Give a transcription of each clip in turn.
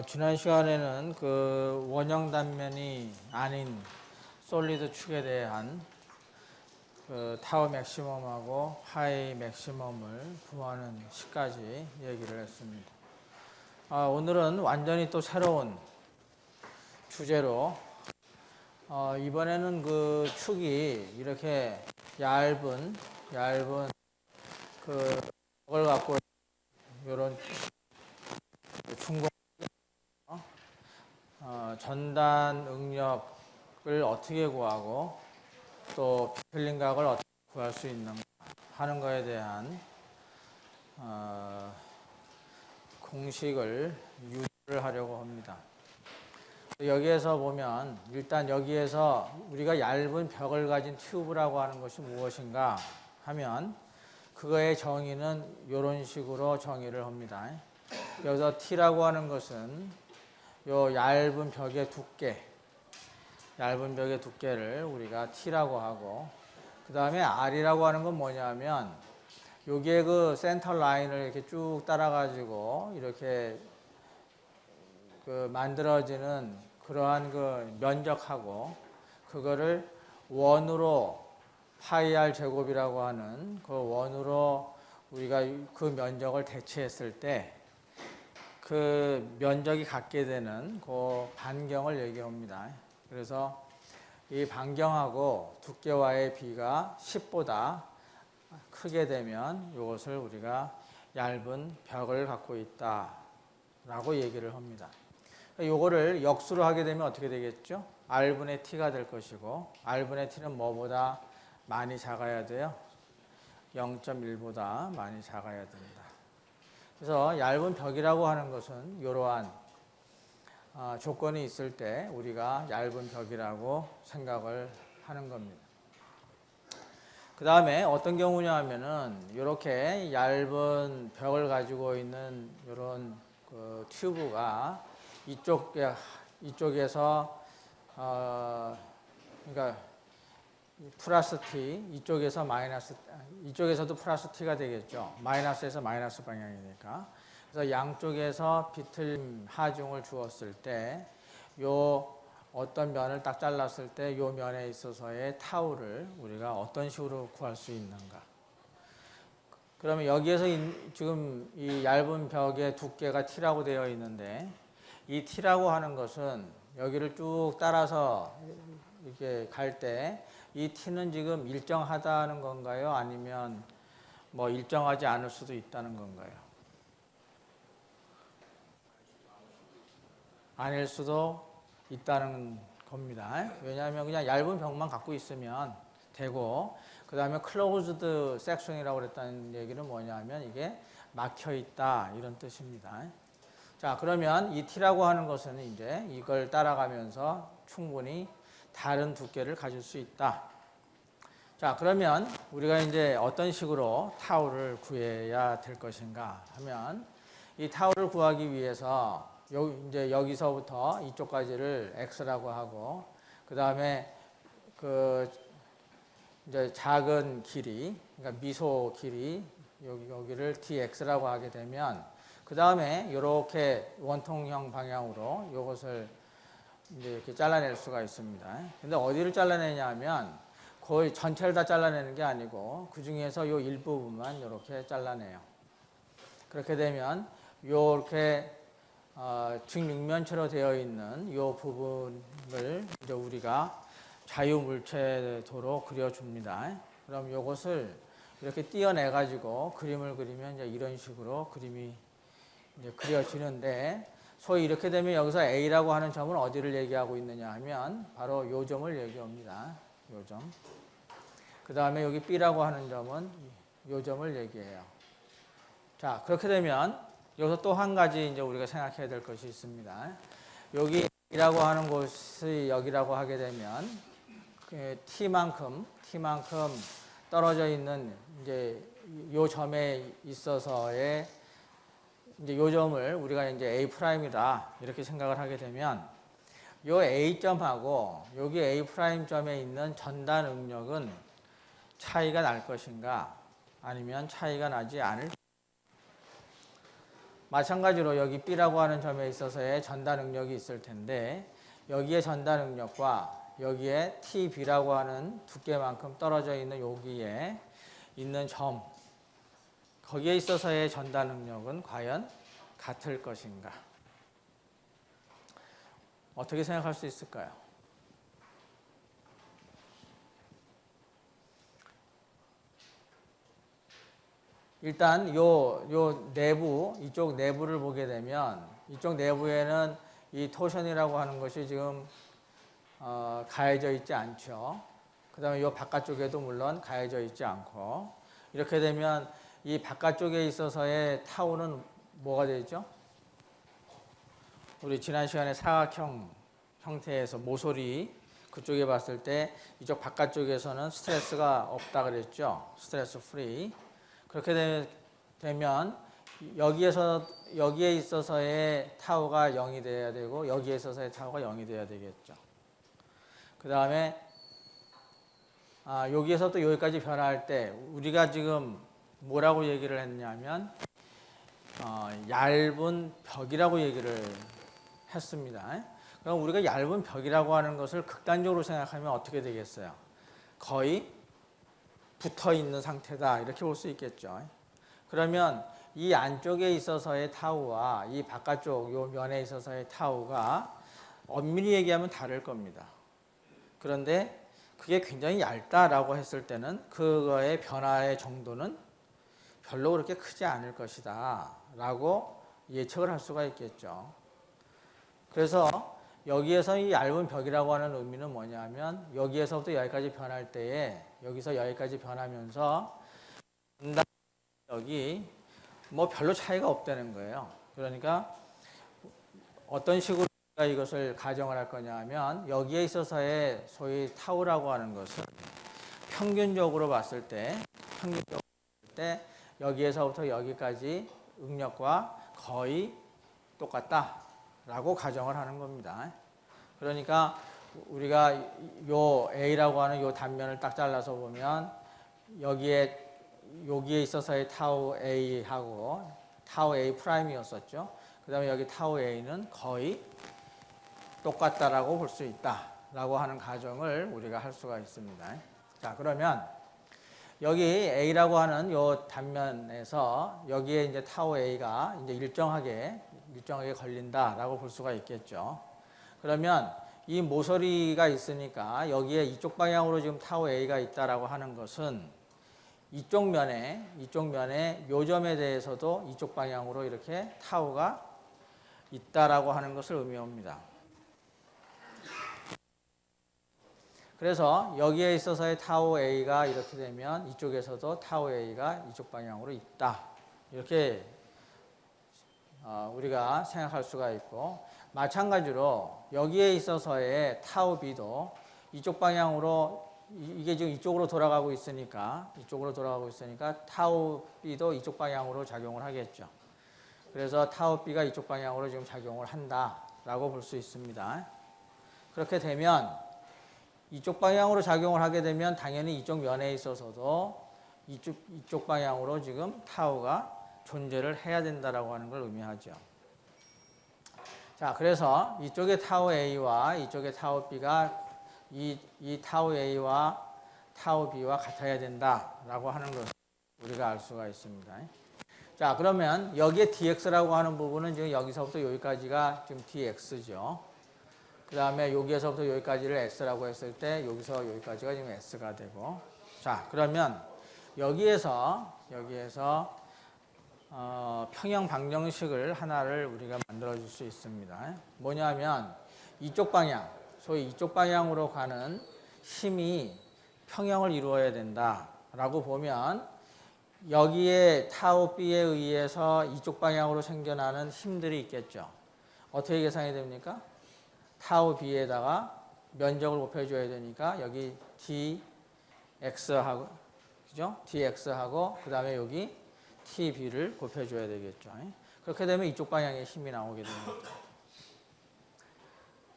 지난 시간에는 그 원형 단면이 아닌 솔리드 축에 대한 그 타워 맥시멈하고 파이 맥시멈을 구하는 식까지 얘기를 했습니다. 오늘은 완전히 또 새로운 주제로 이번에는 그 축이 이렇게 얇은 그 벽을 갖고 이런 중공 전단 응력을 어떻게 구하고 또 비틀린 각을 어떻게 구할 수 있는가 하는 것에 대한 공식을 유도를 하려고 합니다. 여기에서 보면 일단 여기에서 우리가 얇은 벽을 가진 튜브라고 하는 것이 무엇인가 하면 그거의 정의는 이런 식으로 정의를 합니다. 여기서 T라고 하는 것은 요 얇은 벽의 두께를 우리가 T라고 하고, 그 다음에 R이라고 하는 건 뭐냐면 여기에 그 센터 라인을 이렇게 쭉 따라가지고 이렇게 그 만들어지는 그러한 그 면적하고, 그거를 원으로 파이 R 제곱이라고 하는 그 원으로 우리가 그 면적을 대체했을 때 그 면적이 갖게 되는 그 반경을 얘기합니다. 그래서 이 반경하고 두께와의 비가 10보다 크게 되면 이것을 우리가 얇은 벽을 갖고 있다라고 얘기를 합니다. 이거를 역수로 하게 되면 어떻게 되겠죠? R분의 T가 될 것이고, R분의 T는 뭐보다 많이 작아야 돼요? 0.1보다 많이 작아야 됩니다. 그래서 얇은 벽이라고 하는 것은 이러한 조건이 있을 때 우리가 얇은 벽이라고 생각을 하는 겁니다. 그 다음에 어떤 경우냐 하면은 이렇게 얇은 벽을 가지고 있는 이런 그 튜브가 이쪽에서 그러니까 플러스 T, 이쪽에서도 플러스 T가 되겠죠. 마이너스에서 마이너스 방향이니까. 그래서 양쪽에서 비틀림 하중을 주었을 때, 요 어떤 면을 딱 잘랐을 때 요 면에 있어서의 타우를 우리가 어떤 식으로 구할 수 있는가. 그러면 여기에서 지금 이 얇은 벽의 두께가 T라고 되어 있는데, 이 T라고 하는 것은 여기를 쭉 따라서 이렇게 갈 때 이 T는 지금 일정하다는 건가요? 아니면 뭐 일정하지 않을 수도 있다는 건가요? 아닐 수도 있다는 겁니다. 왜냐하면 그냥 얇은 벽만 갖고 있으면 되고, 그 다음에 클로즈드 섹션이라고 그랬다는 얘기는 뭐냐면 이게 막혀 있다 이런 뜻입니다. 자, 그러면 이 T라고 하는 것은 이제 이걸 따라가면서 충분히 다른 두께를 가질 수 있다. 자, 그러면 우리가 이제 어떤 식으로 타우를 구해야 될 것인가 하면, 이 타우를 구하기 위해서 이제 여기서부터 이쪽까지를 X라고 하고, 그 다음에 그 이제 작은 길이, 그러니까 미소 길이 여기를 DX라고 하게 되면, 그 다음에 이렇게 원통형 방향으로 이것을 이제 이렇게 잘라낼 수가 있습니다. 근데 어디를 잘라내냐 하면 거의 전체를 다 잘라내는 게 아니고 그 중에서 이 일부분만 이렇게 잘라내요. 그렇게 되면 이렇게 직육면체로 되어 있는 이 부분을 이제 우리가 자유물체도로 그려줍니다. 그럼 이것을 이렇게 띄어내 가지고 그림을 그리면 이제 이런 식으로 그림이 이제 그려지는데, 소위 이렇게 되면 여기서 A라고 하는 점은 어디를 얘기하고 있느냐 하면 바로 이 점을 얘기합니다. 이 점. 그 다음에 여기 B라고 하는 점은 이 점을 얘기해요. 자, 그렇게 되면 여기서 또 한 가지 이제 우리가 생각해야 될 것이 있습니다. 여기 A라고 하는 곳이 여기라고 하게 되면 T만큼 떨어져 있는 이제 요 점에 있어서의 이제 요 점을 우리가 이제 A 프라임이다 이렇게 생각을 하게 되면, 요 A 점하고 여기 A 프라임 점에 있는 전단 응력은 차이가 날 것인가 아니면 차이가 나지 않을. 마찬가지로 여기 B라고 하는 점에 있어서의 전달 능력이 있을 텐데 여기에 전달 능력과 여기에 TB라고 하는 두께만큼 떨어져 있는 여기에 있는 점 거기에 있어서의 전달 능력은 과연 같을 것인가? 어떻게 생각할 수 있을까요? 일단 요 내부, 이쪽 내부를 보게 되면 이쪽 내부에는 이 토션이라고 하는 것이 지금 가해져 있지 않죠. 그 다음에 이 바깥쪽에도 물론 가해져 있지 않고 이렇게 되면 이 바깥쪽에 있어서의 타우는 뭐가 되죠? 우리 지난 시간에 사각형 형태에서 모서리 그쪽에 봤을 때 이쪽 바깥쪽에서는 스트레스가 없다 그랬죠. 스트레스 프리. 그렇게 되면 여기에 있어서의 타우가 0이 돼야 되고 여기에 있어서의 타우가 0이 돼야 되겠죠. 그 다음에 여기에서부터 여기까지 변화할 때 우리가 지금 뭐라고 얘기를 했냐면 얇은 벽이라고 얘기를 했습니다. 그럼 우리가 얇은 벽이라고 하는 것을 극단적으로 생각하면 어떻게 되겠어요? 거의 붙어 있는 상태다 이렇게 볼 수 있겠죠. 그러면 이 안쪽에 있어서의 타우와 이 바깥쪽 요 면에 있어서의 타우가 엄밀히 얘기하면 다를 겁니다. 그런데 그게 굉장히 얇다라고 했을 때는 그거의 변화의 정도는 별로 그렇게 크지 않을 것이다 라고 예측을 할 수가 있겠죠. 그래서 여기에서 이 얇은 벽이라고 하는 의미는 뭐냐면 여기에서부터 여기까지 변할 때에 여기서 여기까지 변하면서 여기 뭐 별로 차이가 없다는 거예요. 그러니까 어떤 식으로 이것을 가정을 할 거냐 하면 여기에 있어서의 소위 타우라고 하는 것은 평균적으로 봤을 때 여기에서부터 여기까지 응력과 거의 똑같다라고 가정을 하는 겁니다. 그러니까 우리가 요 A라고 하는 요 단면을 딱 잘라서 보면 여기에 있어서의 타우 A하고 타우 A 프라임이었었죠. 그 다음에 여기 타우 A는 거의 똑같다라고 볼 수 있다라고 하는 가정을 우리가 할 수가 있습니다. 자, 그러면 여기 A라고 하는 요 단면에서 여기에 이제 타우 A가 이제 일정하게 걸린다라고 볼 수가 있겠죠. 그러면 이 모서리가 있으니까 여기에 이쪽 방향으로 지금 타우 A가 있다라고 하는 것은 이쪽 면에 요 점에 대해서도 이쪽 방향으로 이렇게 타우가 있다라고 하는 것을 의미합니다. 그래서 여기에 있어서의 타우 A가 이렇게 되면 이쪽에서도 타우 A가 이쪽 방향으로 있다. 이렇게 우리가 생각할 수가 있고 마찬가지로 여기에 있어서의 타우 B도 이쪽 방향으로 이게 지금 이쪽으로 돌아가고 있으니까 타우 B도 이쪽 방향으로 작용을 하겠죠. 그래서 타우 B가 이쪽 방향으로 지금 작용을 한다라고 볼 수 있습니다. 그렇게 되면 이쪽 방향으로 작용을 하게 되면 당연히 이쪽 면에 있어서도 이쪽 방향으로 지금 타우가 존재를 해야 된다라고 하는 걸 의미하죠. 자, 그래서 이쪽의 타우 A와 이쪽의 타우 B가 이 타우 A와 타우 B와 같아야 된다라고 하는 것을 우리가 알 수가 있습니다. 자, 그러면 여기에 dx라고 하는 부분은 지금 여기서부터 여기까지가 지금 dx죠. 그 다음에 여기에서부터 여기까지를 x라고 했을 때 여기서 여기까지가 지금 s가 되고 자, 그러면 여기에서 평형 방정식을 하나를 우리가 만들어 줄 수 있습니다. 뭐냐면 이쪽 방향, 소위 이쪽 방향으로 가는 힘이 평형을 이루어야 된다라고 보면 여기에 타우 B에 의해서 이쪽 방향으로 생겨나는 힘들이 있겠죠. 어떻게 계산이 됩니까? 타우 B에다가 면적을 곱해줘야 되니까 여기 dx하고 그죠? dx하고 그 다음에 여기 tb를 곱해줘야 되겠죠. 그렇게 되면 이쪽 방향의 힘이 나오게 됩니다.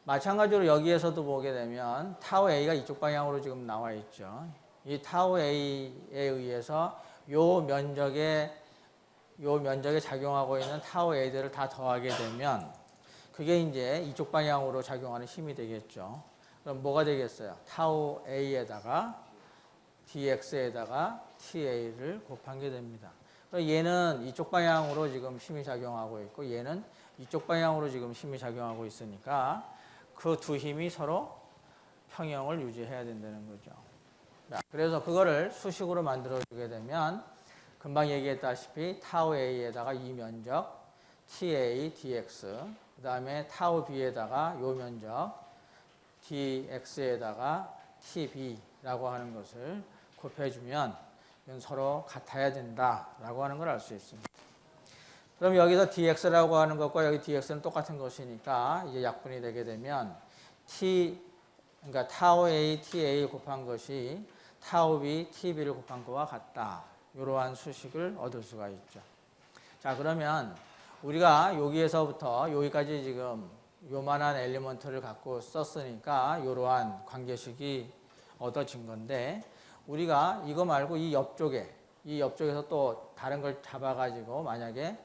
마찬가지로 여기에서도 보게 되면 타우 A가 이쪽 방향으로 지금 나와 있죠. 이 타우 A에 의해서 요 면적의 요 면적에 작용하고 있는 타우 A들을 다 더하게 되면 그게 이제 이쪽 방향으로 작용하는 힘이 되겠죠. 그럼 뭐가 되겠어요? 타우 A에다가 dx에다가 ta를 곱한 게 됩니다. 그럼 얘는 이쪽 방향으로 지금 힘이 작용하고 있고 얘는 이쪽 방향으로 지금 힘이 작용하고 있으니까 그 두 힘이 서로 평형을 유지해야 된다는 거죠. 그래서 그거를 수식으로 만들어주게 되면 금방 얘기했다시피 타우 A에다가 이 면적 TA dx 그 다음에 타우 B에다가 요 면적 dx에다가 TB라고 하는 것을 곱해주면 서로 같아야 된다라고 하는 걸 알 수 있습니다. 그럼 여기서 dx라고 하는 것과 여기 dx는 똑같은 것이니까 이제 약분이 되게 되면 그러니까 타우 A, TA 곱한 것이 타우 B, TB를 곱한 것과 같다. 이러한 수식을 얻을 수가 있죠. 자, 그러면 우리가 여기에서부터 여기까지 지금 요만한 엘리먼트를 갖고 썼으니까 이러한 관계식이 얻어진 건데 우리가 이거 말고 이 옆쪽에서 또 다른 걸 잡아가지고 만약에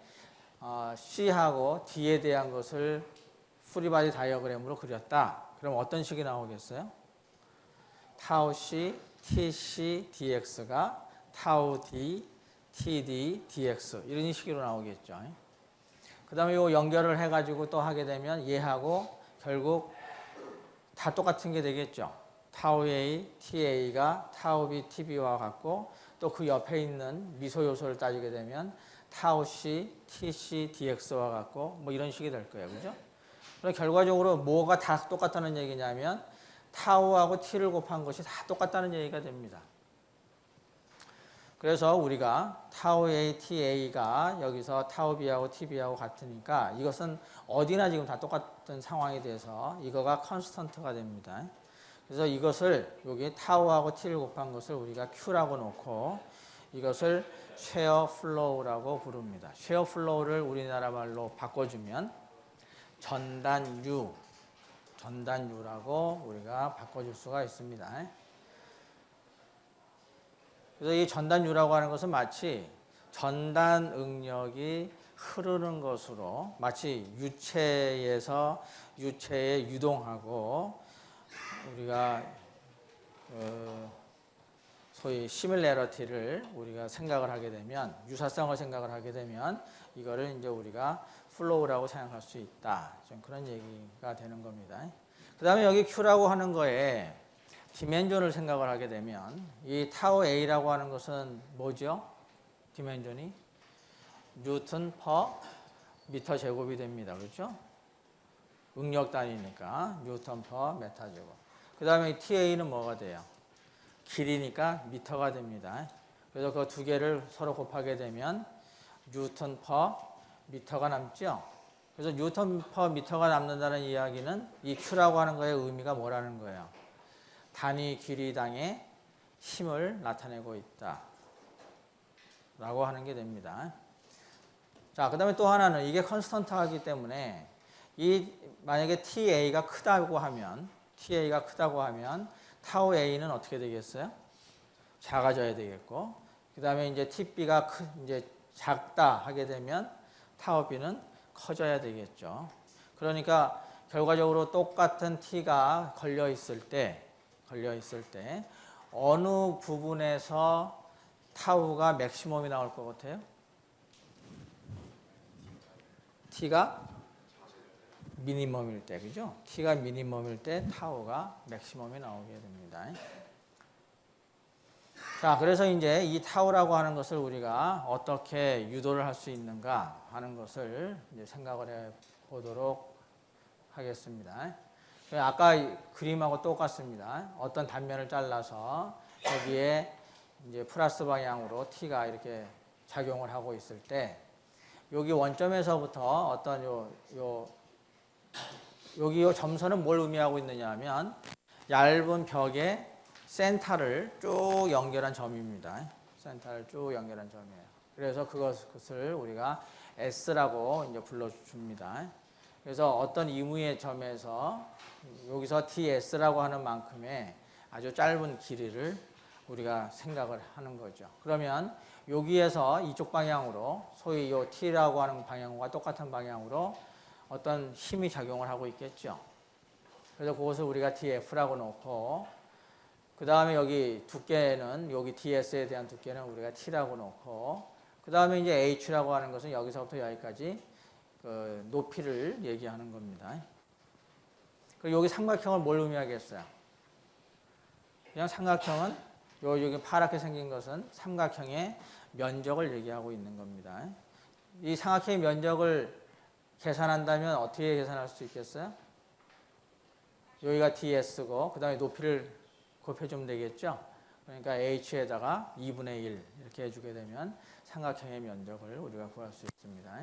C하고 D에 대한 것을 프리바디 다이어그램으로 그렸다. 그럼 어떤 식이 나오겠어요? 타우 C, TC, DX가 타우 D, TD, DX 이런 식으로 나오겠죠. 그 다음에 이 연결을 해가지고 또 하게 되면 얘하고 결국 다 똑같은 게 되겠죠. 타우 A, TA가 타우 B, TB와 같고 또 그 옆에 있는 미소 요소를 따지게 되면 타우 C, TC, DX와 같고 뭐 이런 식이 될 거예요. 그죠? 그래서 결과적으로 뭐가 다 똑같다는 얘기냐면 타우하고 T를 곱한 것이 다 똑같다는 얘기가 됩니다. 그래서 우리가 타우 A, TA가 여기서 타우 B하고 TB하고 같으니까 이것은 어디나 지금 다 똑같은 상황이 돼서 이거가 컨스턴트가 됩니다. 그래서 이것을 여기 타우하고 T를 곱한 것을 우리가 Q라고 놓고 이것을 쉐어 플로우라고 부릅니다. 쉐어 플로우를 우리나라 말로 바꿔주면 전단유라고 우리가 바꿔줄 수가 있습니다. 그래서 이 전단유라고 하는 것은 마치 전단 응력이 흐르는 것으로 마치 유체에서 유체에 유동하고 우리가 소위 시밀레러티를 우리가 생각을 하게 되면 유사성을 생각을 하게 되면 이거를 이제 우리가 플로우라고 생각할 수 있다. 좀 그런 얘기가 되는 겁니다. 그 다음에 여기 Q라고 하는 거에 디멘전을 생각을 하게 되면 이 타우 A라고 하는 것은 뭐죠? 디멘전이 뉴턴 퍼 미터 제곱이 됩니다. 그렇죠? 응력 단위니까 뉴턴 퍼 메타 제곱. 그 다음에 TA는 뭐가 돼요? 길이니까 미터가 됩니다. 그래서 그 두 개를 서로 곱하게 되면 뉴턴 퍼 미터가 남죠. 그래서 뉴턴 퍼 미터가 남는다는 이야기는 이 Q라고 하는 거의 의미가 뭐라는 거예요? 단위 길이당의 힘을 나타내고 있다. 라고 하는 게 됩니다. 자, 그 다음에 또 하나는 이게 컨스턴트하기 때문에 만약에 TA가 크다고 하면 타우 A는 어떻게 되겠어요? 작아져야 되겠고, 그 다음에 이제 TB가 이제 작다 하게 되면 타우 B는 커져야 되겠죠. 그러니까 결과적으로 똑같은 T가 걸려 있을 때 어느 부분에서 타우가 맥시멈이 나올 것 같아요? T가 미니멈일 때, 그죠? T가 미니멈일 때 타우가 맥시멈이 나오게 됩니다. 자, 그래서 이제 이 타우라고 하는 것을 우리가 어떻게 유도를 할 수 있는가 하는 것을 이제 생각을 해 보도록 하겠습니다. 아까 그림하고 똑같습니다. 어떤 단면을 잘라서 여기에 이제 플러스 방향으로 T가 이렇게 작용을 하고 있을 때 여기 원점에서부터 어떤 여기 요 점선은 뭘 의미하고 있느냐 하면 얇은 벽에 센터를 쭉 연결한 점입니다. 센터를 쭉 연결한 점이에요. 그래서 그것을 우리가 S라고 이제 불러줍니다. 그래서 어떤 이무의 점에서 여기서 TS라고 하는 만큼의 아주 짧은 길이를 우리가 생각을 하는 거죠. 그러면 여기에서 이쪽 방향으로 소위 요 T라고 하는 방향과 똑같은 방향으로 어떤 힘이 작용을 하고 있겠죠. 그래서 그것을 우리가 dF라고 놓고 그 다음에 여기 두께는 여기 ds에 대한 두께는 우리가 t라고 놓고 그 다음에 이제 h라고 하는 것은 여기서부터 여기까지 그 높이를 얘기하는 겁니다. 그리고 여기 삼각형은 뭘 의미하겠어요? 그냥 삼각형은 여기 파랗게 생긴 것은 삼각형의 면적을 얘기하고 있는 겁니다. 이 삼각형의 면적을 계산한다면 어떻게 계산할 수 있겠어요? 여기가 ds고 그 다음에 높이를 곱해주면 되겠죠. 그러니까 h에다가 2분의 1 이렇게 해주게 되면 삼각형의 면적을 우리가 구할 수 있습니다.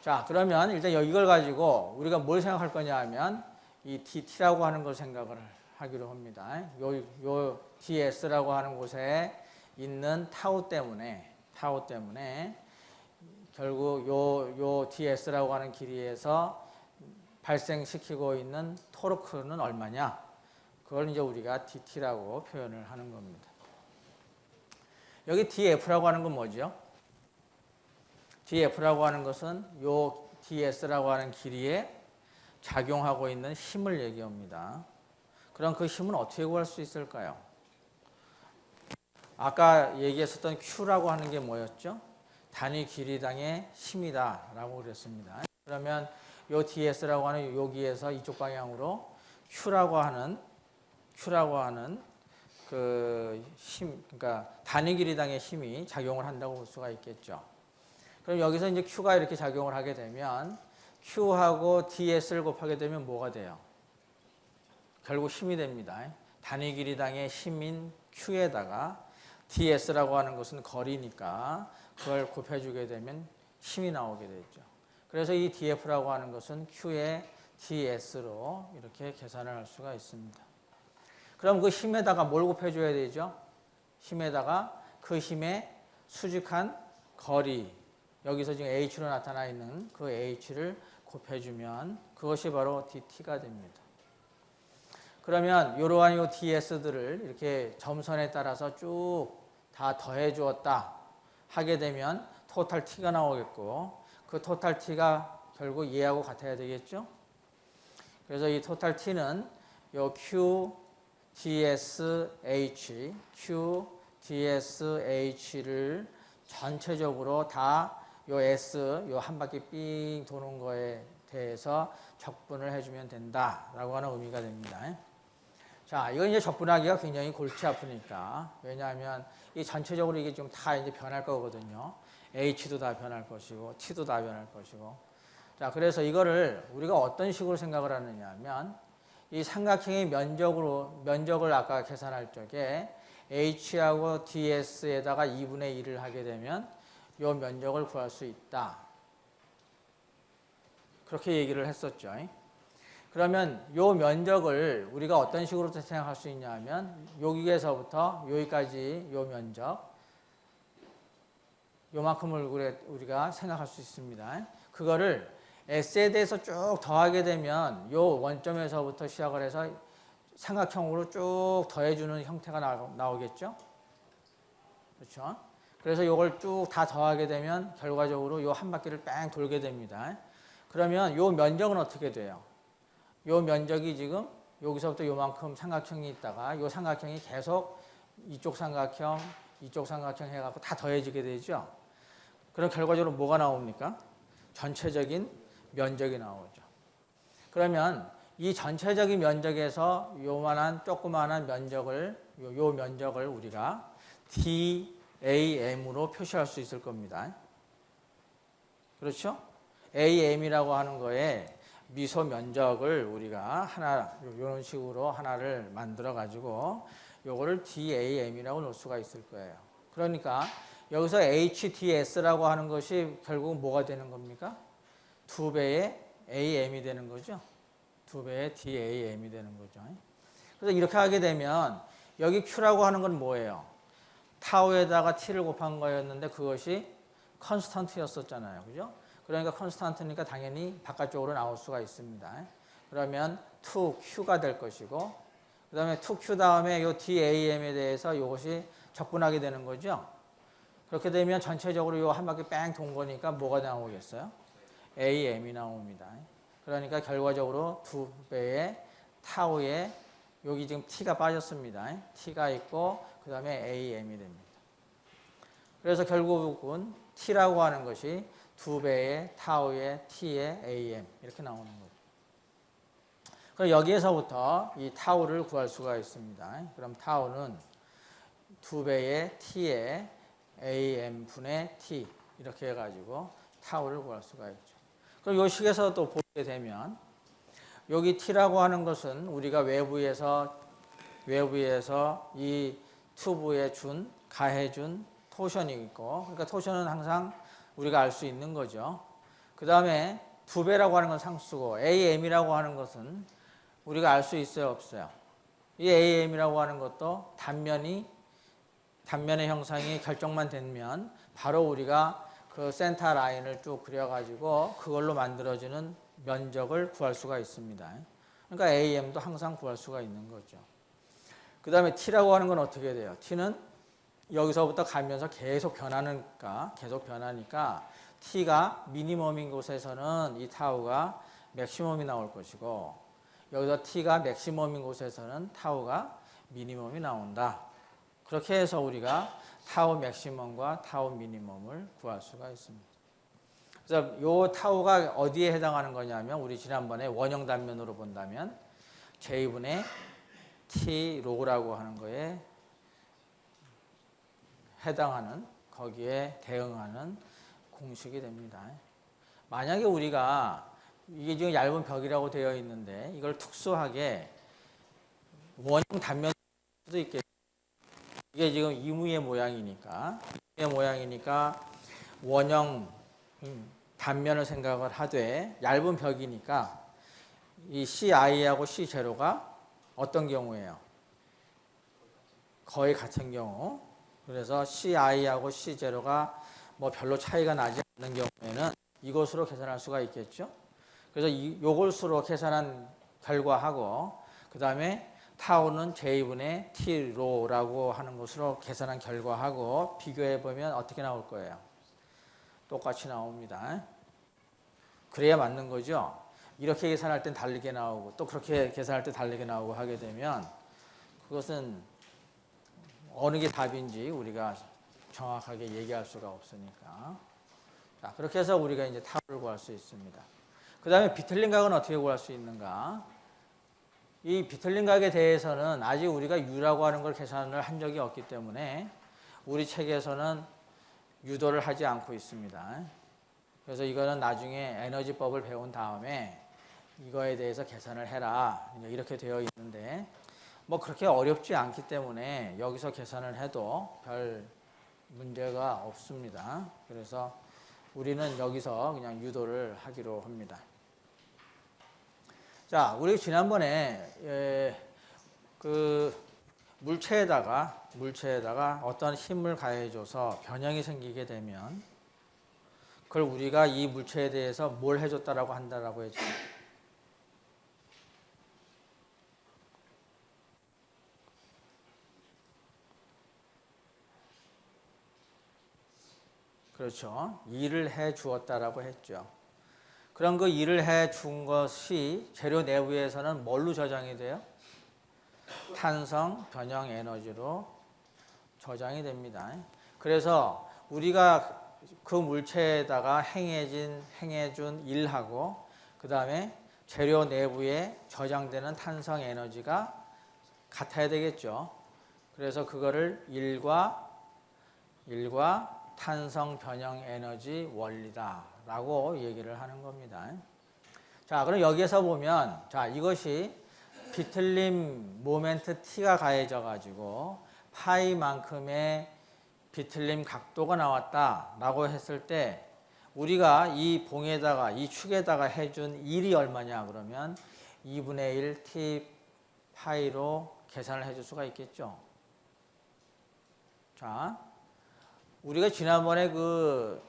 자, 그러면 일단 이걸 가지고 우리가 뭘 생각할 거냐 하면 이 dt라고 하는 걸 생각을 하기로 합니다. 요 ds라고 하는 곳에 있는 타우 때문에 결국 요 ds라고 하는 길이에서 발생시키고 있는 토르크는 얼마냐? 그걸 이제 우리가 dt라고 표현을 하는 겁니다. 여기 df라고 하는 건 뭐죠? df라고 하는 것은 요 ds라고 하는 길이에 작용하고 있는 힘을 얘기합니다. 그럼 그 힘은 어떻게 구할 수 있을까요? 아까 얘기했었던 q라고 하는 게 뭐였죠? 단위 길이당의 힘이다라고 그랬습니다. 그러면 요 ds라고 하는 여기에서 이쪽 방향으로 q라고 하는 그 힘, 그러니까 단위 길이당의 힘이 작용을 한다고 볼 수가 있겠죠. 그럼 여기서 이제 q가 이렇게 작용을 하게 되면 q하고 ds를 곱하게 되면 뭐가 돼요? 결국 힘이 됩니다. 단위 길이당의 힘인 q에다가 ds라고 하는 것은 거리니까 그걸 곱해주게 되면 힘이 나오게 되죠. 그래서 이 df라고 하는 것은 q의 ds로 이렇게 계산을 할 수가 있습니다. 그럼 그 힘에다가 뭘 곱해줘야 되죠? 힘에다가 그 힘의 수직한 거리, 여기서 지금 h로 나타나 있는 그 h를 곱해주면 그것이 바로 dt가 됩니다. 그러면 이러한 요 ds들을 이렇게 점선에 따라서 쭉 다 더해 주었다 하게 되면 토탈 t가 나오겠고 그 토탈 t가 결국 얘하고 같아야 되겠죠. 그래서 이 토탈 t는 요 q dsH를 전체적으로 다 요 s 요 한 바퀴 삥 도는 거에 대해서 적분을 해주면 된다라고 하는 의미가 됩니다. 자, 이건 이제 적분하기가 굉장히 골치 아프니까. 왜냐하면 이 전체적으로 이게 좀 다 이제 변할 거거든요. h도 다 변할 것이고 t도 다 변할 것이고. 자, 그래서 이거를 우리가 어떤 식으로 생각을 하느냐 하면 이 삼각형의 면적을 아까 계산할 적에 h하고 ds에다가 2분의 1을 하게 되면 이 면적을 구할 수 있다. 그렇게 얘기를 했었죠. 그러면 이 면적을 우리가 어떤 식으로 생각할 수 있냐 하면 여기에서부터 여기까지 이 면적 요만큼을 우리가 생각할 수 있습니다. 그거를 s에 대해서 쭉 더하게 되면 이 원점에서부터 시작을 해서 삼각형으로 쭉 더해주는 형태가 나오겠죠. 그렇죠. 그래서 이걸 쭉 다 더하게 되면 결과적으로 이 한 바퀴를 뺑 돌게 됩니다. 그러면 이 면적은 어떻게 돼요? 이 면적이 지금 여기서부터 요만큼 삼각형이 있다가 이 삼각형이 계속 이쪽 삼각형 해갖고 다 더해지게 되죠. 그럼 결과적으로 뭐가 나옵니까? 전체적인 면적이 나오죠. 그러면 이 전체적인 면적에서 요만한 조그만한 면적을 요 면적을 우리가 DAM으로 표시할 수 있을 겁니다. 그렇죠? AM이라고 하는 거에 미소 면적을 우리가 하나 이런 식으로 하나를 만들어 가지고 요거를 DAM이라고 놓을 수가 있을 거예요. 그러니까 여기서 HDS라고 하는 것이 결국 뭐가 되는 겁니까? 2배의 AM이 되는 거죠. 2배의 DAM이 되는 거죠. 그래서 이렇게 하게 되면 여기 Q라고 하는 건 뭐예요? 타우에다가 T를 곱한 거였는데 그것이 컨스턴트였었잖아요. 그죠? 그러니까 컨스턴트니까 당연히 바깥쪽으로 나올 수가 있습니다. 그러면 2Q가 될 것이고 그 다음에 2Q 다음에 이 DAM에 대해서 이것이 적분하게 되는 거죠. 그렇게 되면 전체적으로 요 한 바퀴 뺑 돈 거니까 뭐가 나오겠어요? AM이 나옵니다. 그러니까 결과적으로 2배의 타우에 여기 지금 T가 빠졌습니다. T가 있고 그 다음에 AM이 됩니다. 그래서 결국은 T라고 하는 것이 2배의 타우의 T의 AM 이렇게 나오는 거죠. 그럼 여기에서부터 이 타우를 구할 수가 있습니다. 그럼 타우는 2배의 T의 AM분의 T 이렇게 해가지고 타우를 구할 수가 있죠. 그럼 이 식에서 또 보게 되면 여기 T라고 하는 것은 우리가 외부에서 이 튜브에 가해준 토션이 있고, 그러니까 토션은 항상 우리가 알 수 있는 거죠. 그 다음에 2배라고 하는 건 상수고 AM이라고 하는 것은 우리가 알 수 있어요, 없어요? 이 AM이라고 하는 것도 단면의 형상이 결정만 되면 바로 우리가 그 센터 라인을 쭉 그려가지고 그걸로 만들어지는 면적을 구할 수가 있습니다. 그러니까 AM도 항상 구할 수가 있는 거죠. 그 다음에 T라고 하는 건 어떻게 돼요? T는 여기서부터 가면서 계속 변하니까 T가 미니멈인 곳에서는 이 타우가 맥시멈이 나올 것이고, 여기서 T가 맥시멈인 곳에서는 타우가 미니멈이 나온다. 그렇게 해서 우리가 타우 맥시멈과 타우 미니멈을 구할 수가 있습니다. 그래서 이 타우가 어디에 해당하는 거냐면 우리 지난번에 원형 단면으로 본다면 J분의 T 로우라고 하는 거에 해당하는, 거기에 대응하는 공식이 됩니다. 만약에 우리가 이게 지금 얇은 벽이라고 되어 있는데 이걸 특수하게 원형 단면일 수도 있겠죠. 이게 지금 이무의 모양이니까 원형 단면을 생각을 하되 얇은 벽이니까 이 CI하고 C0가 어떤 경우예요? 거의 같은 경우. 그래서 CI하고 C0가 뭐 별로 차이가 나지 않는 경우에는 이것으로 계산할 수가 있겠죠. 그래서 요것으로 계산한 결과하고 그 다음에 타우는 J분의 T로라고 하는 것으로 계산한 결과하고 비교해 보면 어떻게 나올 거예요? 똑같이 나옵니다. 그래야 맞는 거죠. 이렇게 계산할 땐 다르게 나오고 또 그렇게 계산할 때 다르게 나오고 하게 되면 그것은 어느 게 답인지 우리가 정확하게 얘기할 수가 없으니까. 자, 그렇게 해서 우리가 이제 타우를 구할 수 있습니다. 그 다음에 비틀린 각은 어떻게 구할 수 있는가? 이 비틀린 각에 대해서는 아직 우리가 U라고 하는 걸 계산을 한 적이 없기 때문에 우리 책에서는 유도를 하지 않고 있습니다. 그래서 이거는 나중에 에너지법을 배운 다음에 이거에 대해서 계산을 해라 이렇게 되어 있는데 뭐 그렇게 어렵지 않기 때문에 여기서 계산을 해도 별 문제가 없습니다. 그래서 우리는 여기서 그냥 유도를 하기로 합니다. 자, 우리 지난번에 그 물체에다가 어떤 힘을 가해줘서 변형이 생기게 되면 그걸 우리가 이 물체에 대해서 뭘 해줬다라고 한다라고 했죠. 그렇죠. 일을 해 주었다라고 했죠. 그럼 그 일을 해 준 것이 재료 내부에서는 뭘로 저장이 돼요? 탄성 변형 에너지로 저장이 됩니다. 그래서 우리가 그 물체에다가 행해준 일하고 그 다음에 재료 내부에 저장되는 탄성 에너지가 같아야 되겠죠. 그래서 그거를 일과 탄성 변형 에너지 원리다라고 얘기를 하는 겁니다. 자, 그럼 여기에서 보면 자, 이것이 비틀림 모멘트 T가 가해져 가지고 파이만큼의 비틀림 각도가 나왔다라고 했을 때 우리가 이 봉에다가 이 축에다가 해준 일이 얼마냐 그러면 2분의 1 T 파이로 계산을 해줄 수가 있겠죠. 자, 우리가 지난번에 그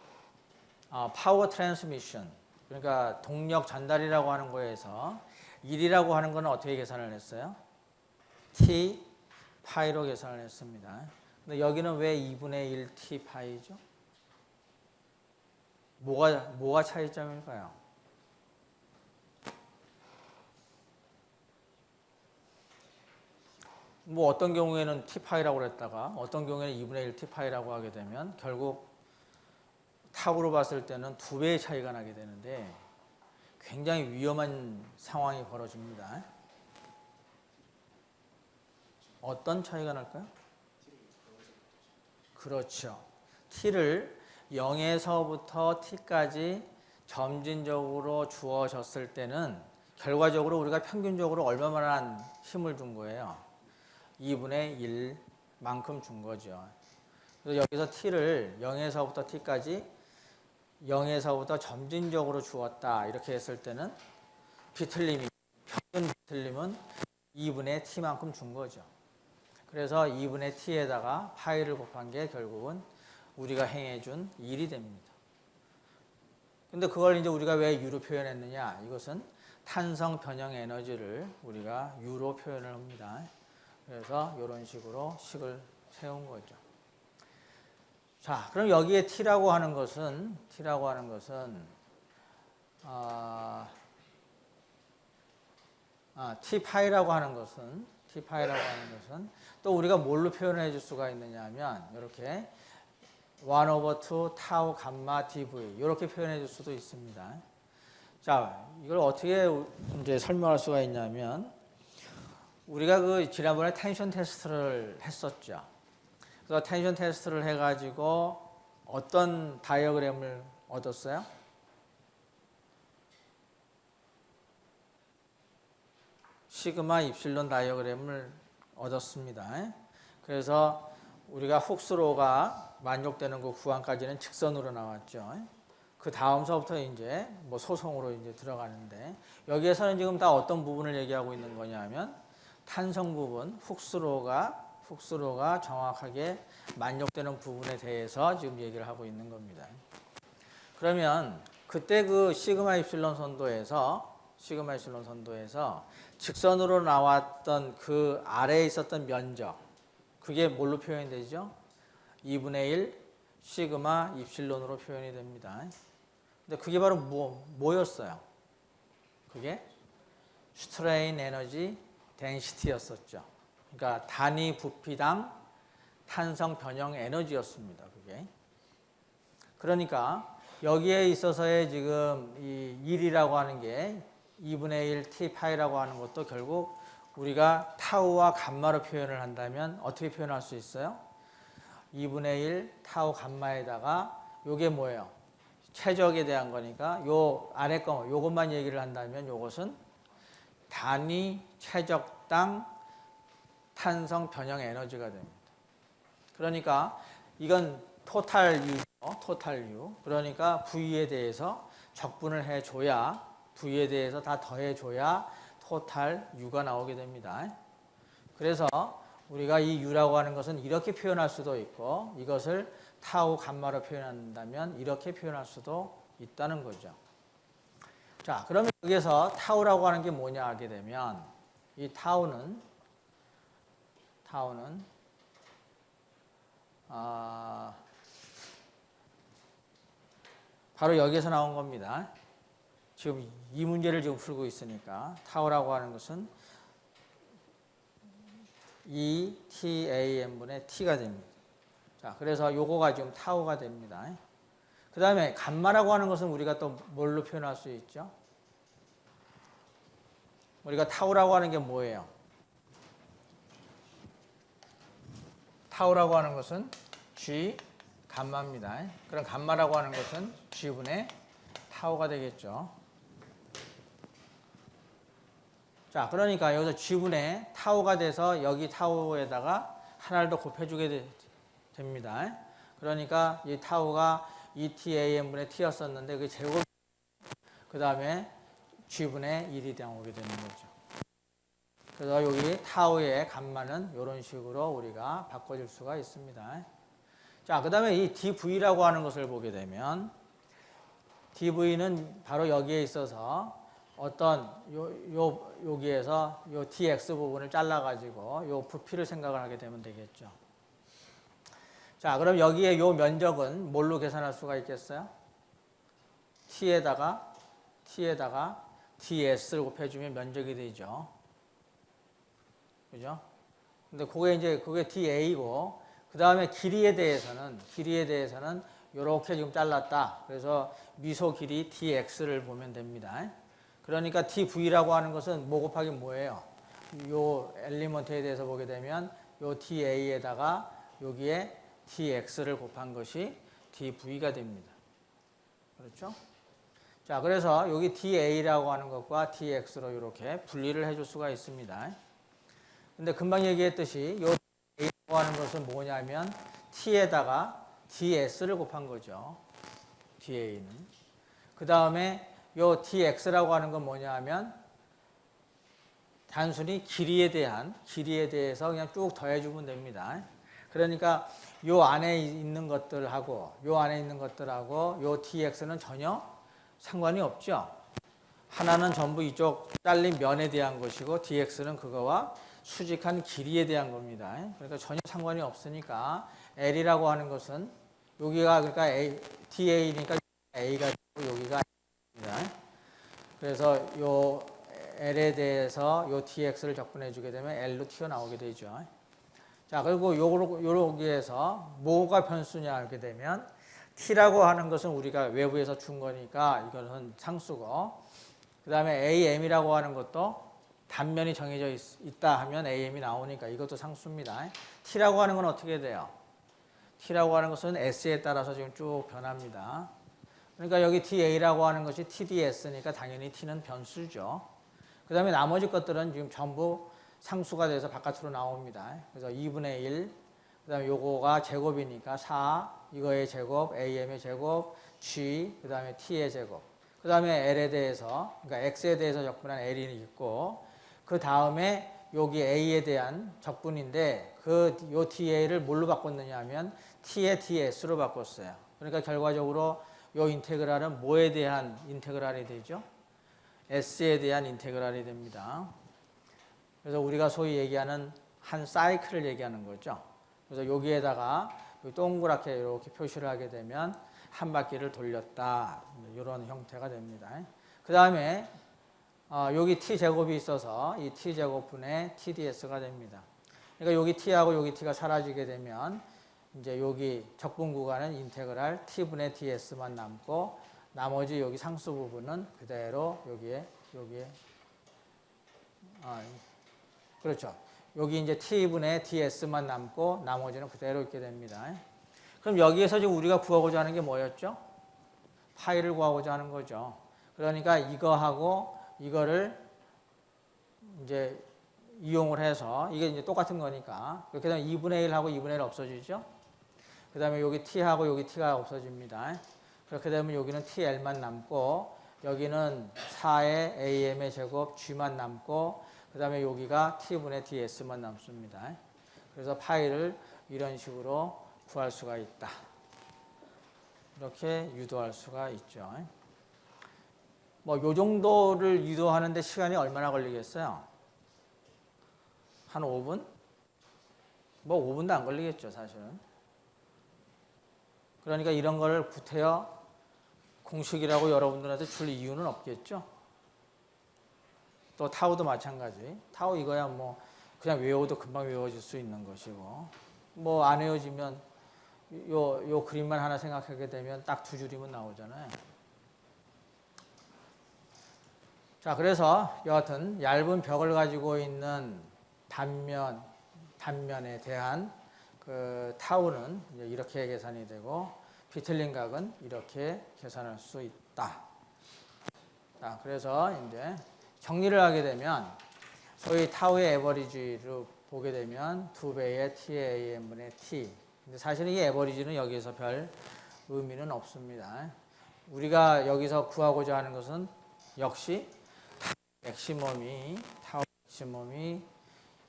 파워 트랜스미션 그러니까 동력 전달이라고 하는 거에서 1이라고 하는 거는 어떻게 계산을 했어요? T 파이로 계산을 했습니다. 근데 여기는 왜 2분의 1 t 파이죠? 뭐가 차이점일까요? 뭐 어떤 경우에는 t 파이라고 그랬다가 어떤 경우에는 2분의 1 t 파이라고 하게 되면 결국 타우로 봤을 때는 2배의 차이가 나게 되는데 굉장히 위험한 상황이 벌어집니다. 어떤 차이가 날까요? 그렇죠. t를 0에서부터 t까지 점진적으로 주어졌을 때는 결과적으로 우리가 평균적으로 얼마만한 힘을 준 거예요? 2분의 1만큼 준 거죠. 그래서 여기서 t를 0에서부터 t까지 0에서부터 점진적으로 주었다 이렇게 했을 때는 비틀림이 평균 비틀림은 2분의 t만큼 준 거죠. 그래서 2분의 t에다가 파이를 곱한 게 결국은 우리가 행해준 1이 됩니다. 근데 그걸 이제 우리가 왜 U로 표현했느냐? 이것은 탄성 변형 에너지를 우리가 U로 표현을 합니다. 그래서 이런 식으로 식을 세운 거죠. 자, 그럼 여기에 T라고 하는 것은 T 파이라고 하는 것은 또 우리가 뭘로 표현해 줄 수가 있느냐 하면 이렇게 1/2 타우 감마 dv 이렇게 표현해 줄 수도 있습니다. 자, 이걸 어떻게 이제 설명할 수가 있냐면 우리가 그 지난번에 텐션 테스트를 했었죠. 그래서 텐션 테스트를 해가지고 어떤 다이어그램을 얻었어요? 시그마 입실론 다이어그램을 얻었습니다. 그래서 우리가 훅스로가 만족되는 그 구간까지는 직선으로 나왔죠. 그 다음서부터 이제 뭐 소송으로 이제 들어가는데 여기에서는 지금 다 어떤 부분을 얘기하고 있는 거냐면 탄성 부분, 훅스로가 정확하게 만족되는 부분에 대해서 지금 얘기를 하고 있는 겁니다. 그러면 그때 그 시그마 입실론 선도에서 직선으로 나왔던 그 아래에 있었던 면적 그게 뭘로 표현이 되죠? 2분의 1 시그마 입실론으로 표현이 됩니다. 근데 그게 바로 뭐였어요? 그게 스트레인 에너지 덴시티였었죠. 그러니까 단위 부피당 탄성 변형 에너지였습니다. 그게. 그러니까 여기에 있어서의 지금 이 1이라고 하는 게 2분의 1 t 파이라고 하는 것도 결국 우리가 타우와 감마로 표현을 한다면 어떻게 표현할 수 있어요? 2분의 1 타우 감마에다가 요게 뭐예요? 최적에 대한 거니까 요 아래 거 요것만 얘기를 한다면 요것은 단위 최적당 탄성 변형 에너지가 됩니다. 그러니까 이건 토탈 U. 그러니까 V에 대해서 적분을 해줘야 V에 대해서 다 더해줘야 토탈 U가 나오게 됩니다. 그래서 우리가 이 U라고 하는 것은 이렇게 표현할 수도 있고 이것을 타우 감마로 표현한다면 이렇게 표현할 수도 있다는 거죠. 자, 그러면 여기서 타우라고 하는 게 뭐냐 하게 되면 이 타우는 바로 여기에서 나온 겁니다. 지금 이 문제를 지금 풀고 있으니까 타우라고 하는 것은 ETAM분의 T가 됩니다. 자, 그래서 요거가 지금 타우가 됩니다. 그 다음에 감마라고 하는 것은 우리가 또 뭘로 표현할 수 있죠? 우리가 타우라고 하는 게 뭐예요? 타우라고 하는 것은 G 감마입니다. 그럼 감마라고 하는 것은 G분의 타우가 되겠죠. 자, 그러니까 여기서 G분의 타우가 돼서 여기 타우에다가 하나를 더 곱해주게 됩니다. 그러니까 이 타우가 ETAM분의 T였었는데 그게 제곱 그 다음에 G분의 1이 나오게 되는 거죠. 그래서 여기 타우의 감마는 이런 식으로 우리가 바꿔줄 수가 있습니다. 자, 그 다음에 이 DV라고 하는 것을 보게 되면 DV는 바로 여기에 있어서 어떤 여기에서 요 DX 부분을 잘라가지고 요 부피를 생각을 하게 되면 되겠죠. 자, 그럼 여기에 요 면적은 뭘로 계산할 수가 있겠어요? t에다가 ds를 곱해주면 면적이 되죠. 그죠? 근데 그게 da고, 그 다음에 길이에 대해서는 이렇게 지금 잘랐다. 그래서 미소 길이 dx를 보면 됩니다. 그러니까 dv라고 하는 것은 뭐 곱하기 뭐예요? 요 엘리먼트에 대해서 보게 되면 요 da에다가 여기에 dx를 곱한 것이 dv가 됩니다. 그렇죠? 자, 그래서 여기 da라고 하는 것과 dx로 이렇게 분리를 해줄 수가 있습니다. 근데 금방 얘기했듯이 요 da라고 하는 것은 뭐냐면 t에다가 ds를 곱한 거죠. da는. 그 다음에 요 dx라고 하는 건 뭐냐면 단순히 길이에 대해서 그냥 쭉 더해주면 됩니다. 그러니까 요 안에 있는 것들하고 요 dx는 전혀 상관이 없죠. 하나는 전부 이쪽 잘린 면에 대한 것이고 dx는 그거와 수직한 길이에 대한 겁니다. 그러니까 전혀 상관이 없으니까 L이라고 하는 것은 여기가 그러니까 DA니까 A가 되고 여기가 A입니다. 그래서 요 L에 대해서 요 DX를 적분해 주게 되면 L로 튀어나오게 되죠. 자, 그리고 여기에서 뭐가 변수냐 이렇게 되면 T라고 하는 것은 우리가 외부에서 준 거니까 이것은 상수고, 그 다음에 AM이라고 하는 것도 단면이 정해져 있다 하면 AM이 나오니까 이것도 상수입니다. T라고 하는 건 어떻게 돼요? T라고 하는 것은 S에 따라서 지금 쭉 변합니다. 그러니까 여기 TA라고 하는 것이 TDS니까 당연히 T는 변수죠. 그 다음에 나머지 것들은 지금 전부 상수가 돼서 바깥으로 나옵니다. 그래서 2분의 1, 그 다음에 요거가 제곱이니까 4, 이거의 제곱, AM의 제곱, G, 그 다음에 T의 제곱. 그 다음에 L에 대해서, 그러니까 X에 대해서 적분한 L이 있고, 그 다음에 여기 A에 대한 적분인데, 요 TA를 뭘로 바꿨느냐 하면 T의 DS로 바꿨어요. 그러니까 결과적으로 요 인테그랄은 뭐에 대한 인테그랄이 되죠? S에 대한 인테그랄이 됩니다. 그래서 우리가 소위 얘기하는 한 사이클을 얘기하는 거죠. 그래서 여기에다가 동그랗게 이렇게 표시를 하게 되면 한 바퀴를 돌렸다. 이런 형태가 됩니다. 그 다음에 여기 t제곱이 있어서 이 t제곱분의 tds가 됩니다. 그러니까 여기 t하고 여기 t가 사라지게 되면 이제 여기 적분 구간은 인테그랄 t분의 ds만 남고, 나머지 여기 상수 부분은 그대로 여기에 그렇죠. 여기 이제 t분의 ds만 남고 나머지는 그대로 있게 됩니다. 그럼 여기에서 지금 우리가 구하고자 하는 게 뭐였죠? 파이를 구하고자 하는 거죠. 그러니까 이거하고 이거를 이제 이용을 해서 이게 이제 똑같은 거니까 그렇게 되면 2분의 1하고 2분의 1 없어지죠. 그 다음에 여기 t하고 여기 t가 없어집니다. 그렇게 되면 여기는 TL만 남고 여기는 4의 AM의 제곱 G만 남고 그 다음에 여기가 T분의 DS만 남습니다. 그래서 파이를 이런 식으로 구할 수가 있다. 이렇게 유도할 수가 있죠. 뭐 요 정도를 유도하는데 시간이 얼마나 걸리겠어요? 한 5분? 뭐 5분도 안 걸리겠죠, 사실은. 그러니까 이런 걸 구태여 공식이라고 여러분들한테 줄 이유는 없겠죠. 또 타우도 마찬가지. 타우 이거야 뭐 그냥 외워도 금방 외워질 수 있는 것이고, 뭐 안 외워지면 요 그림만 하나 생각하게 되면 딱 2줄이면 나오잖아요. 자, 그래서 여하튼 얇은 벽을 가지고 있는 단면에 대한 그 타우는 이렇게 계산이 되고, 비틀린 각은 이렇게 계산할 수 있다. 자, 그래서 이제 정리를 하게 되면 소위 타우의 에버리지로 보게 되면 2배의 TAM분의 T. 근데 사실은 이 에버리지는 여기에서 별 의미는 없습니다. 우리가 여기서 구하고자 하는 것은 역시 타우 맥시멈이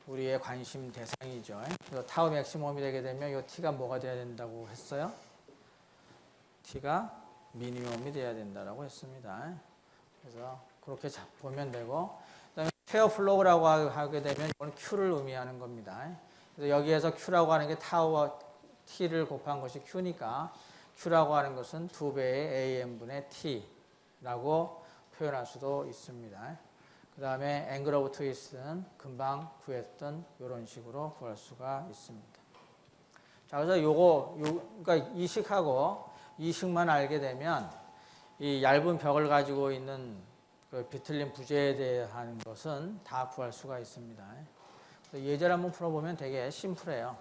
우리의 관심 대상이죠. 그래서 타우 맥시멈이 되게 되면 이 T가 뭐가 돼야 된다고 했어요? T가 미니멈이 돼야 된다고 했습니다. 그래서 그렇게 보면 되고, 그다음에 페어 플로우라고 하게 되면 이건 Q를 의미하는 겁니다. 그래서 여기에서 Q라고 하는 게 타우와 t를 곱한 것이 q니까 q라고 하는 것은 2배의 am분의 t라고 표현할 수도 있습니다. 그 다음에 angle of twist는 금방 구했던 이런 식으로 구할 수가 있습니다. 자, 그래서 그러니까 이 식하고 이 식만 알게 되면 이 얇은 벽을 가지고 있는 그 비틀린 부재에 대한 것은 다 구할 수가 있습니다. 예제를 한번 풀어보면 되게 심플해요.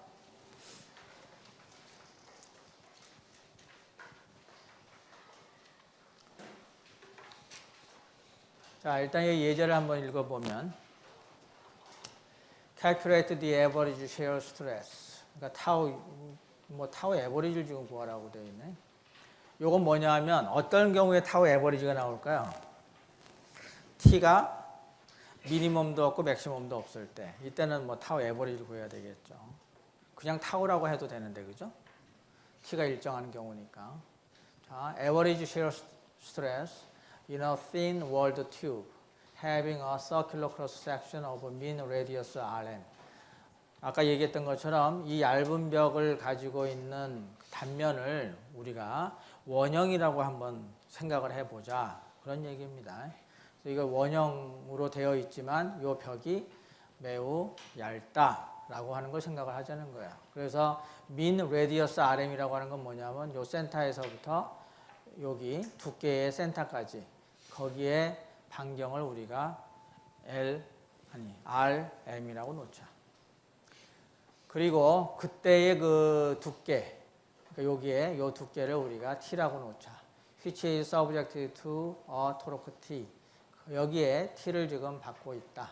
자, 일단 이 예제를 한번 읽어보면 calculate the average shear stress. 그러니까 타우 에버리지를 지금 구하라고 되어 있네. 요건 뭐냐 하면 어떤 경우에 타우 에버리지가 나올까요? T가 미니멈도 없고 맥시멈도 없을 때, 이때는 뭐 타우 에버리지를 구해야 되겠죠. 그냥 타우라고 해도 되는데, 그죠? T가 일정한 경우니까. 자, average shear stress in a thin walled tube having a circular cross section of mean radius Rm. 아까 얘기했던 것처럼 이 얇은 벽을 가지고 있는 단면을 우리가 원형이라고 한번 생각을 해보자, 그런 얘기입니다. 이거 원형으로 되어 있지만 이 벽이 매우 얇다라고 하는 걸 생각을 하자는 거야. 그래서 mean radius Rm이라고 하는 건 뭐냐면 이 센터에서부터 여기 두께의 센터까지, 거기에 반경을 우리가 RM이라고 놓자. 그리고 그때의 그 두께, 그러니까 여기에 이 두께를 우리가 T라고 놓자. Which is subject to a torque T. 여기에 T를 지금 받고 있다.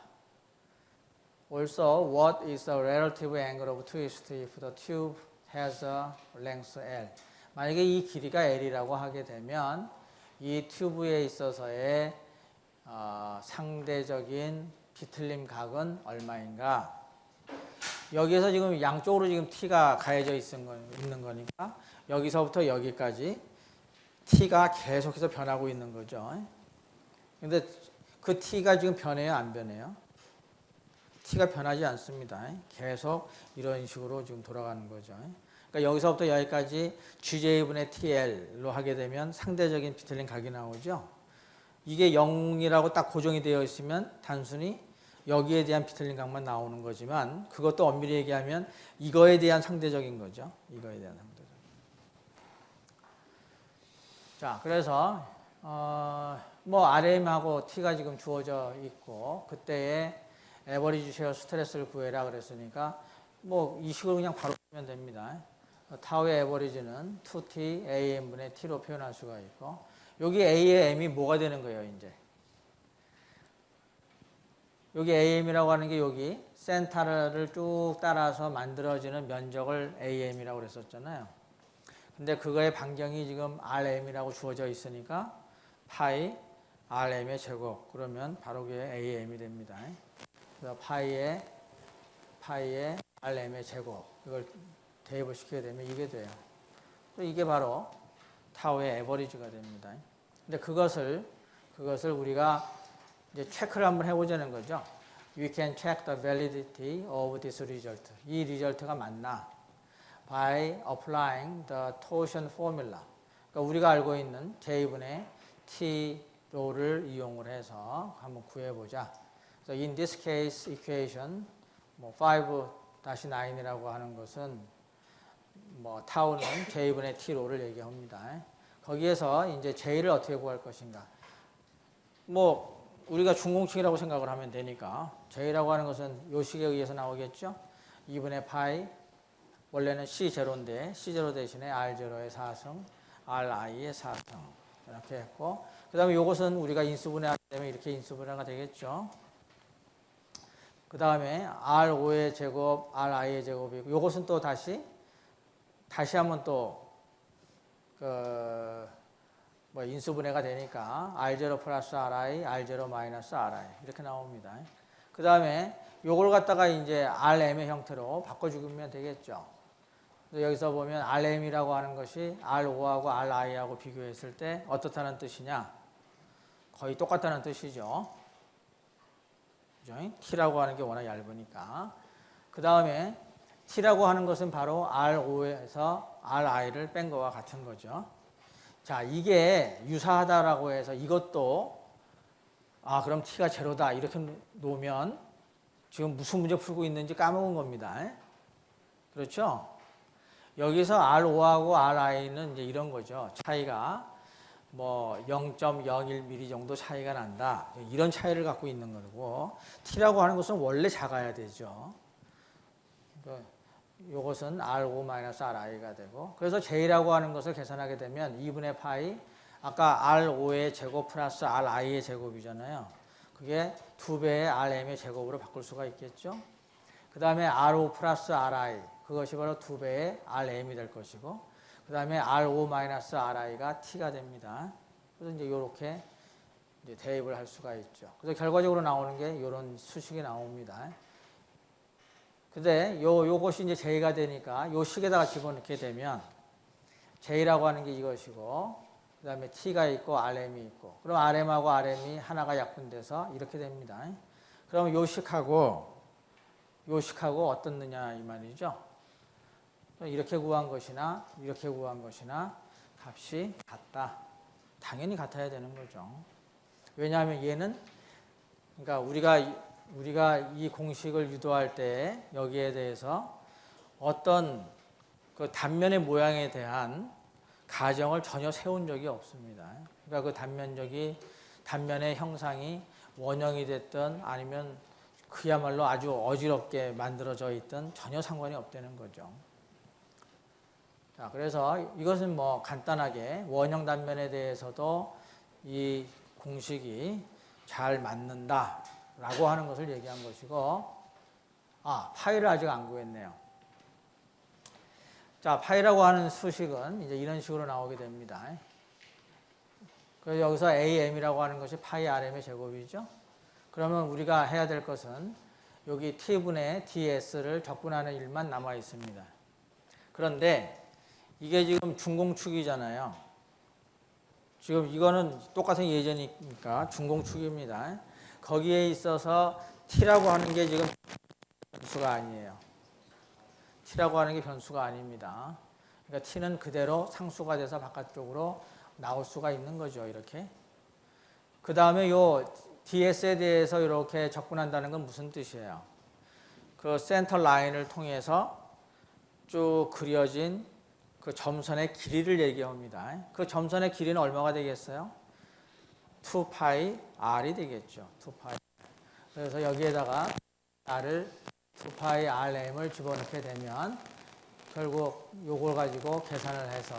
Also, what is the relative angle of twist if the tube has a length L? 만약에 이 길이가 L이라고 하게 되면 이 튜브에 있어서의 상대적인 비틀림 각은 얼마인가? 여기에서 지금 양쪽으로 지금 T가 가해져 있는 거니까 여기서부터 여기까지 T가 계속해서 변하고 있는 거죠. 근데 그 T가 지금 변해요, 안 변해요? T가 변하지 않습니다. 계속 이런 식으로 지금 돌아가는 거죠. 그러니까 여기서부터 여기까지 GJ분의 TL로 하게 되면 상대적인 비틀림 각이 나오죠. 이게 0이라고 딱 고정이 되어 있으면 단순히 여기에 대한 비틀림 각만 나오는 거지만, 그것도 엄밀히 얘기하면 이거에 대한 상대적인 거죠. 이거에 대한 상대적. 자, 그래서 뭐 RM하고 T가 지금 주어져 있고 그때의 에버리지 쉐어 스트레스를 구해라 그랬으니까 뭐 이 식으로 그냥 바로 쓰면 됩니다. 타우의 에버리지는 2T AM분의 T로 표현할 수가 있고, 여기 A의 M이 뭐가 되는 거예요, 이제? 여기 AM이라고 하는 게 여기 센터를 쭉 따라서 만들어지는 면적을 AM이라고 그랬었잖아요. 근데 그거의 반경이 지금 RM이라고 주어져 있으니까 파이 RM의 제곱, 그러면 바로 그게 AM이 됩니다. 그래서 파이의 RM의 제곱, 이걸 대입을 시키게 되면 이게 돼요. 이게 바로 타우의 에버리지가 됩니다. 근데 그것을 우리가 이제 체크를 한번 해보자는 거죠. We can check the validity of this result. 이 리절트가 맞나? By applying the torsion formula. 그러니까 우리가 알고 있는 J분의 T로를 이용을 해서 한번 구해보자. So in this case equation, 5-9이라고 하는 것은 타우는 J분의 T로를 얘기합니다. 거기에서 이제 J를 어떻게 구할 것인가? 우리가 중공식이라고 생각을 하면 되니까 J라고 하는 것은 요 식에 의해서 나오겠죠. 2분의 파이, 원래는 C0인데 C0 대신에 R0의 4승, RI의 4승 이렇게 했고, 그 다음에 이것은 우리가 인수분해하게 되면 이렇게 인수분해가 되겠죠. 그 다음에 R5의 제곱, RI의 제곱이고, 이것은 또 다시 한번 또 인수분해가 되니까 R0 플러스 RI, R0 마이너스 RI 이렇게 나옵니다. 그 다음에 요걸 갖다가 이제 RM의 형태로 바꿔주면 되겠죠. 여기서 보면 RM이라고 하는 것이 R5하고 RI하고 비교했을 때 어떻다는 뜻이냐? 거의 똑같다는 뜻이죠. 그죠? T라고 하는 게 워낙 얇으니까. 그 다음에 T라고 하는 것은 바로 RO에서 RI를 뺀 거와 같은 거죠. 자, 이게 유사하다라고 해서 이것도 그럼 T가 제로다 이렇게 놓으면 지금 무슨 문제 풀고 있는지 까먹은 겁니다. 그렇죠? 여기서 RO하고 RI는 이제 이런 거죠. 차이가 뭐 0.01mm 정도 차이가 난다. 이런 차이를 갖고 있는 거고, T라고 하는 것은 원래 작아야 되죠. 이것은 RO-RI가 되고, 그래서 J라고 하는 것을 계산하게 되면 2분의 파이, 아까 RO의 제곱 플러스 RI의 제곱이잖아요. 그게 2배의 RM의 제곱으로 바꿀 수가 있겠죠. 그 다음에 RO 플러스 RI, 그것이 바로 2배의 RM이 될 것이고, 그 다음에 RO-RI가 T가 됩니다. 그래서 이제 이렇게 대입을 할 수가 있죠. 그래서 결과적으로 나오는 게 이런 수식이 나옵니다. 근데 요것이 이제 J가 되니까 요 식에다가 집어넣게 되면 J라고 하는 게 이것이고, 그 다음에 T가 있고 RM이 있고, 그럼 RM하고 RM이 하나가 약분돼서 이렇게 됩니다. 그럼 요 식하고 어떻느냐 이 말이죠. 이렇게 구한 것이나 이렇게 구한 것이나 값이 같다. 당연히 같아야 되는 거죠. 왜냐하면 얘는, 그러니까 우리가 이 공식을 유도할 때 여기에 대해서 어떤 그 단면의 모양에 대한 가정을 전혀 세운 적이 없습니다. 그러니까 그 단면의 형상이 원형이 됐든 아니면 그야말로 아주 어지럽게 만들어져 있든 전혀 상관이 없다는 거죠. 자, 그래서 이것은 뭐 간단하게 원형 단면에 대해서도 이 공식이 잘 맞는다 라고 하는 것을 얘기한 것이고, 파이를 아직 안 구했네요. 자, 파이라고 하는 수식은 이제 이런 식으로 나오게 됩니다. 그래서 여기서 AM이라고 하는 것이 파이 RM의 제곱이죠. 그러면 우리가 해야 될 것은 여기 T분의 DS를 적분하는 일만 남아 있습니다. 그런데 이게 지금 중공축이잖아요. 지금 이거는 똑같은 예제니까 중공축입니다. 거기에 있어서 T라고 하는 게 지금 변수가 아니에요. T라고 하는 게 변수가 아닙니다. 그러니까 T는 그대로 상수가 돼서 바깥쪽으로 나올 수가 있는 거죠. 이렇게. 그 다음에 요 DS에 대해서 이렇게 적분한다는 건 무슨 뜻이에요? 그 센터 라인을 통해서 쭉 그려진 그 점선의 길이를 얘기합니다. 그 점선의 길이는 얼마가 되겠어요? 2파이 r이 되겠죠. 2파이. 그래서 여기에다가 r을 2파이 rm을 집어넣게 되면 결국 요걸 가지고 계산을 해서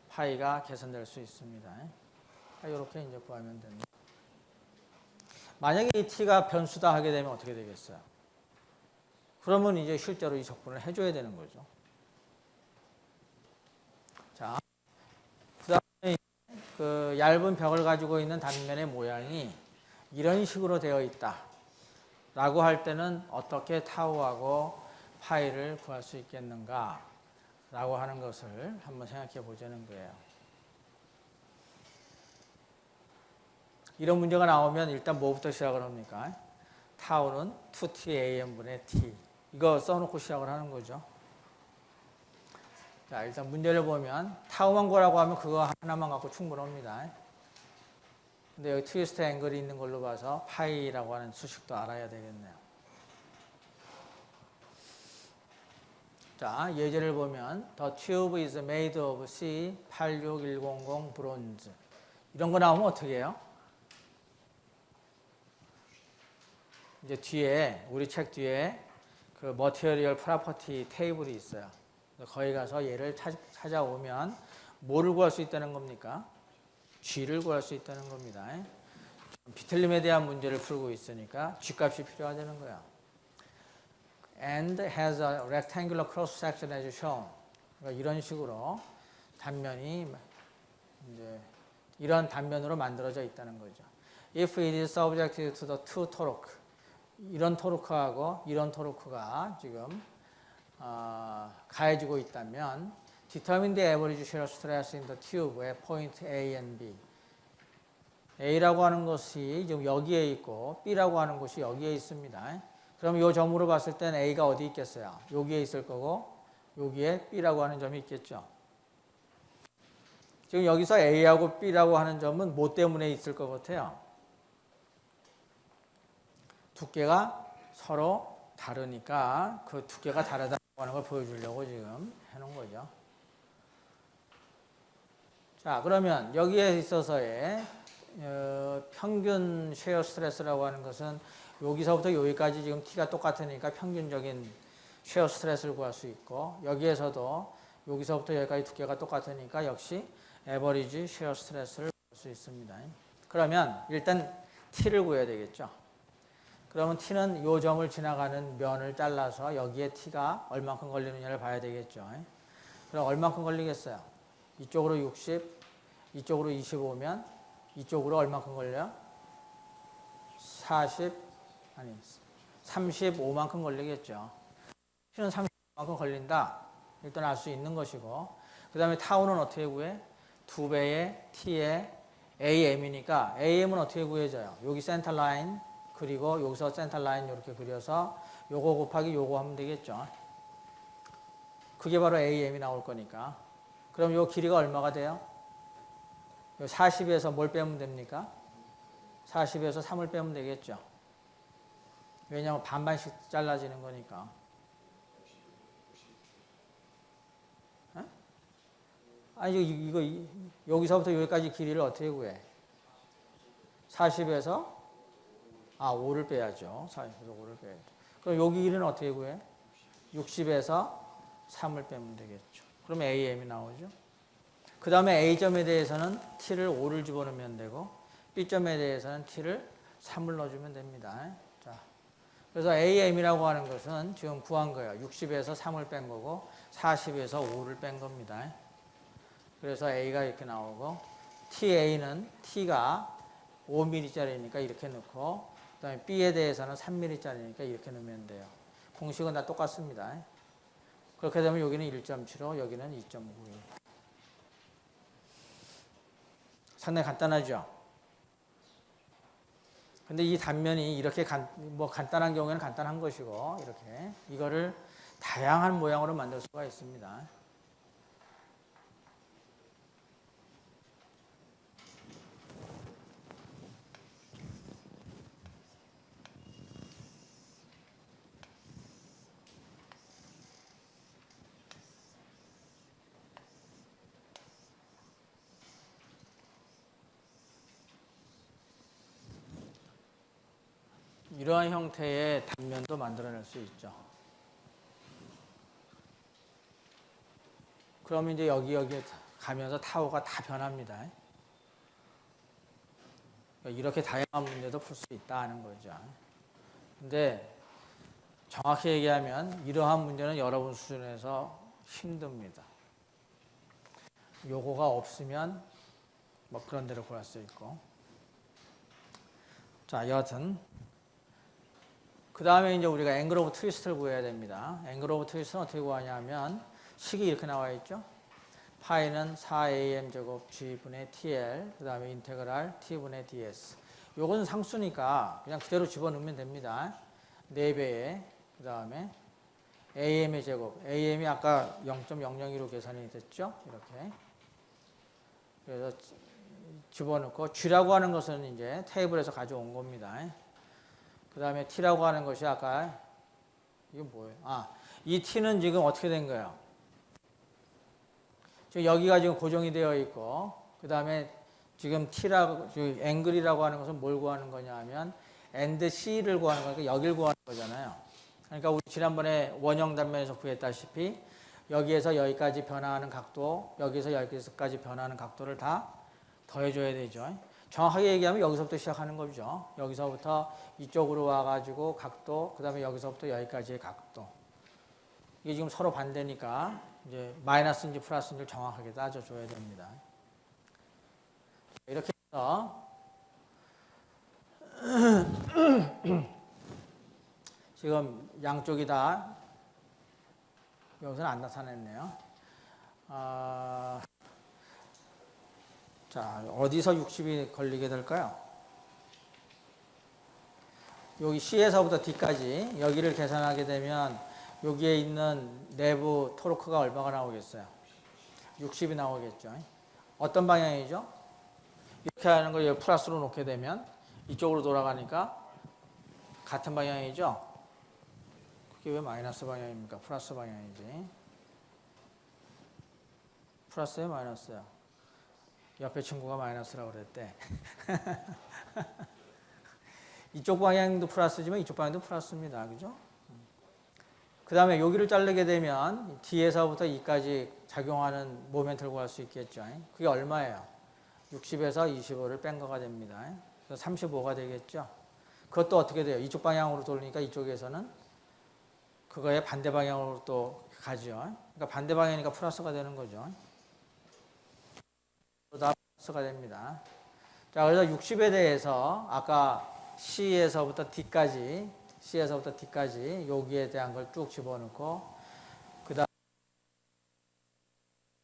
파이가 계산될 수 있습니다. 이렇게 이제 구하면 됩니다. 만약에 이 t가 변수다 하게 되면 어떻게 되겠어요? 그러면 이제 실제로 이 적분을 해줘야 되는 거죠. 자, 그 다음에 그 얇은 벽을 가지고 있는 단면의 모양이 이런 식으로 되어 있다 라고 할 때는 어떻게 타우하고 파이를 구할 수 있겠는가 라고 하는 것을 한번 생각해 보자는 거예요. 이런 문제가 나오면 일단 뭐부터 시작을 합니까? 타우는 2TAM분의 T. 이거 써놓고 시작을 하는 거죠. 자, 일단 문제를 보면 타우만 구하라고 하면 그거 하나만 갖고 충분합니다. 근데 여기 트위스트 앵글이 있는 걸로 봐서 파이라고 하는 수식도 알아야 되겠네요. 자, 예제를 보면 The tube is made of C86100 bronze. 이런 거 나오면 어떻게 해요? 이제 뒤에 우리 책 뒤에 그 머티리얼 프로퍼티 테이블이 있어요. 거기 가서 얘를 찾아오면 뭐를 구할 수 있다는 겁니까? G를 구할 수 있다는 겁니다. 비틀림에 대한 문제를 풀고 있으니까 G값이 필요하다는 거야. And has a rectangular cross section as shown. 그러니까 이런 식으로 단면이 이제 이런 단면으로 만들어져 있다는 거죠. If it is subjected to the two torque. 이런 토르크하고 이런 토르크가 지금 가해지고 있다면 determine the average shear stress in the tube의 point A and B. A라고 하는 것이 지금 여기에 있고 B라고 하는 곳이 여기에 있습니다. 그럼 이 점으로 봤을 땐 A가 어디 있겠어요? 여기에 있을 거고 여기에 B라고 하는 점이 있겠죠. 지금 여기서 A하고 B라고 하는 점은 뭐 때문에 있을 것 같아요? 두께가 서로 다르니까 그 두께가 다르다고 하는 걸 보여주려고 지금 해놓은 거죠. 자, 그러면 여기에 있어서의 평균 쉐어 스트레스라고 하는 것은 여기서부터 여기까지 지금 T가 똑같으니까 평균적인 쉐어 스트레스를 구할 수 있고, 여기에서도 여기서부터 여기까지 두께가 똑같으니까 역시 에버리지 쉐어 스트레스를 구할 수 있습니다. 그러면 일단 T를 구해야 되겠죠. 그러면 T는 이 점을 지나가는 면을 잘라서 여기에 T가 얼만큼 걸리느냐를 봐야 되겠죠. 그럼 얼만큼 걸리겠어요? 이쪽으로 60, 이쪽으로 25면 이쪽으로 얼만큼 걸려? 35만큼 걸리겠죠. T는 35만큼 걸린다. 일단 알 수 있는 것이고, 그 다음에 타우는 어떻게 구해? 2배의 T의 AM이니까 AM은 어떻게 구해져요? 여기 센터 라인 그리고 여기서 센터 라인 이렇게 그려서 요거 곱하기 요거 하면 되겠죠. 그게 바로 AM이 나올 거니까. 그럼 요 길이가 얼마가 돼요? 요 40에서 뭘 빼면 됩니까? 40에서 3을 빼면 되겠죠. 왜냐하면 반반씩 잘라지는 거니까. 에? 아니 이거 여기서부터 여기까지 길이를 어떻게 구해? 40에서 5를 빼야죠. 40에서 5를 빼야죠. 그럼 여기 길이는 어떻게 구해? 60에서 3을 빼면 되겠죠. 그럼 AM이 나오죠. 그 다음에 A점에 대해서는 T를 5를 집어넣으면 되고, B점에 대해서는 T를 3을 넣어주면 됩니다. 자, 그래서 AM이라고 하는 것은 지금 구한 거예요. 60에서 3을 뺀 거고 40에서 5를 뺀 겁니다. 그래서 A가 이렇게 나오고, TA는 T가 5mm짜리니까 이렇게 넣고, 그 다음에 B에 대해서는 3mm짜리니까 이렇게 넣으면 돼요. 공식은 다 똑같습니다. 그렇게 되면 여기는 1.75, 여기는 2.9. 상당히 간단하죠? 근데 이 단면이 이렇게 간단한 경우에는 간단한 것이고, 이렇게 이거를 다양한 모양으로 만들 수가 있습니다. 이러한 형태의 단면도 만들어낼 수 있죠. 그러면 이제 여기 가면서 타워가 다 변합니다. 이렇게 다양한 문제도 풀 수 있다는 거죠. 근데 정확히 얘기하면 이러한 문제는 여러분 수준에서 힘듭니다. 요거가 없으면 뭐 그런 대로 구할 수 있고. 자, 여하튼 그 다음에 이제 우리가 앵글 오브 트위스트를 구해야 됩니다. 앵글 오브 트위스트는 어떻게 구하냐면 식이 이렇게 나와 있죠. 파이는 4am 제곱 g분의 tl, 그 다음에 인테그랄 t분의 ds. 요건 상수니까 그냥 그대로 집어넣으면 됩니다. 4배에 그 다음에 am의 제곱, am이 아까 0.002로 계산이 됐죠. 이렇게. 그래서 집어넣고 g라고 하는 것은 이제 테이블에서 가져온 겁니다. 그 다음에 t라고 하는 것이 아까 이게 뭐예요? 이 t는 지금 어떻게 된 거예요? 지금 여기가 지금 고정이 되어 있고, 그 다음에 지금 t라고, 앵글이라고 하는 것은 뭘 구하는 거냐 하면 and c를 구하는 거니까 여기를 구하는 거잖아요. 그러니까 우리 지난번에 원형 단면에서 구했다시피 여기에서 여기까지 변화하는 각도, 여기에서 여기까지 변화하는 각도를 다 더해줘야 되죠. 정확하게 얘기하면 여기서부터 시작하는 거죠. 여기서부터 이쪽으로 와가지고 각도, 그 다음에 여기서부터 여기까지의 각도. 이게 지금 서로 반대니까 이제 마이너스인지 플러스인지를 정확하게 따져줘야 됩니다. 이렇게 해서 지금 양쪽이 다 여기서는 안 나타냈네요. 자, 어디서 60이 걸리게 될까요? 여기 C에서부터 D까지 여기를 계산하게 되면 여기에 있는 내부 토르크가 얼마가 나오겠어요? 60이 나오겠죠. 어떤 방향이죠? 이렇게 하는 걸 여기 플러스로 놓게 되면 이쪽으로 돌아가니까 같은 방향이죠? 그게 왜 마이너스 방향입니까? 플러스 방향이지. 플러스예요, 마이너스요? 옆에 친구가 마이너스라고 그랬대. 이쪽 방향도 플러스지만 이쪽 방향도 플러스입니다. 그죠? 그 다음에 여기를 자르게 되면 D에서부터 E까지 작용하는 모멘트를 구할 수 있겠죠. 그게 얼마예요? 60에서 25를 뺀 거가 됩니다. 그래서 35가 되겠죠. 그것도 어떻게 돼요? 이쪽 방향으로 돌리니까 이쪽에서는 그거의 반대 방향으로 또 가죠. 그러니까 반대 방향이니까 플러스가 되는 거죠. 다 플러스가 됩니다. 자, 그래서 60에 대해서 아까 C에서부터 D까지 여기에 대한 걸 쭉 집어넣고 그 다음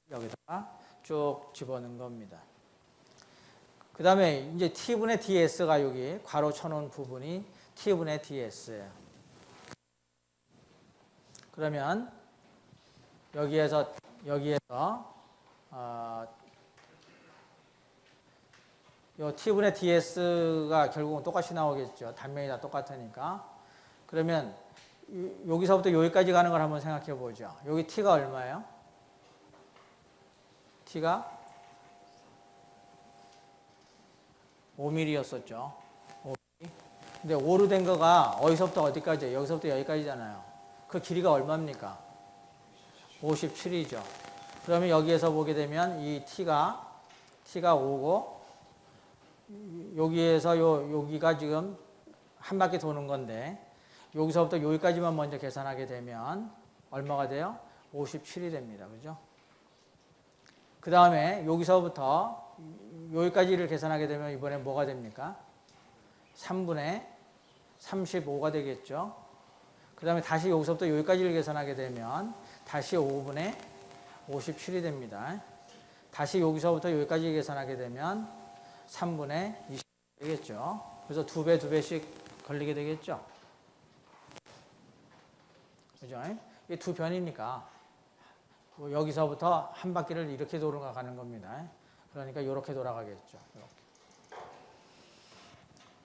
여기다가 쭉 집어넣은 겁니다. 그 다음에 이제 T분의 DS가 여기 괄호 쳐놓은 부분이 T분의 DS예요. 그러면 여기에서 요 T분의 DS가 결국은 똑같이 나오겠죠. 단면이 다 똑같으니까. 그러면 여기서부터 여기까지 가는 걸 한번 생각해 보죠. 여기 T가 얼마예요? T가 5mm였었죠. 5mm. 근데 5로 된 거가 어디서부터 어디까지예요? 여기서부터 여기까지잖아요. 그 길이가 얼마입니까? 57이죠. 그러면 여기에서 보게 되면 이 T가 5고 여기에서 여기가 지금 한 바퀴 도는 건데 여기서부터 여기까지만 먼저 계산하게 되면 얼마가 돼요? 57이 됩니다. 그죠? 그 다음에 여기서부터 여기까지를 계산하게 되면 이번에 뭐가 됩니까? 3분의 35가 되겠죠. 그 다음에 다시 여기서부터 여기까지를 계산하게 되면 다시 5분의 57이 됩니다. 다시 여기서부터 여기까지 계산하게 되면 3분의 20 되겠죠. 그래서 2배씩 걸리게 되겠죠. 그죠? 이게 두 변이니까 여기서부터 한 바퀴를 이렇게 돌아가는 겁니다. 그러니까 이렇게 돌아가겠죠. 이렇게.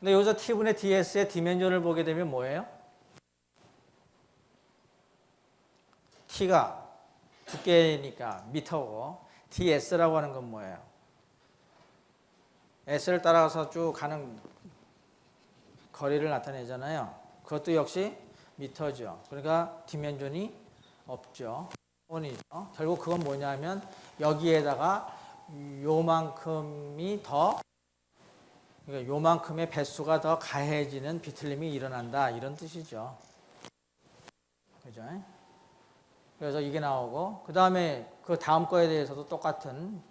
근데 여기서 T분의 DS의 디멘전을 보게 되면 뭐예요? T가 두께니까 미터고 DS라고 하는 건 뭐예요? S를 따라가서 쭉 가는 거리를 나타내잖아요. 그것도 역시 미터죠. 그러니까 디멘전이 없죠. 원이죠. 결국 그건 뭐냐면 여기에다가 요만큼이 더 그러니까 요만큼의 배수가 더 가해지는 비틀림이 일어난다 이런 뜻이죠. 그죠? 그래서 이게 나오고 그 다음에 그 다음 거에 대해서도 똑같은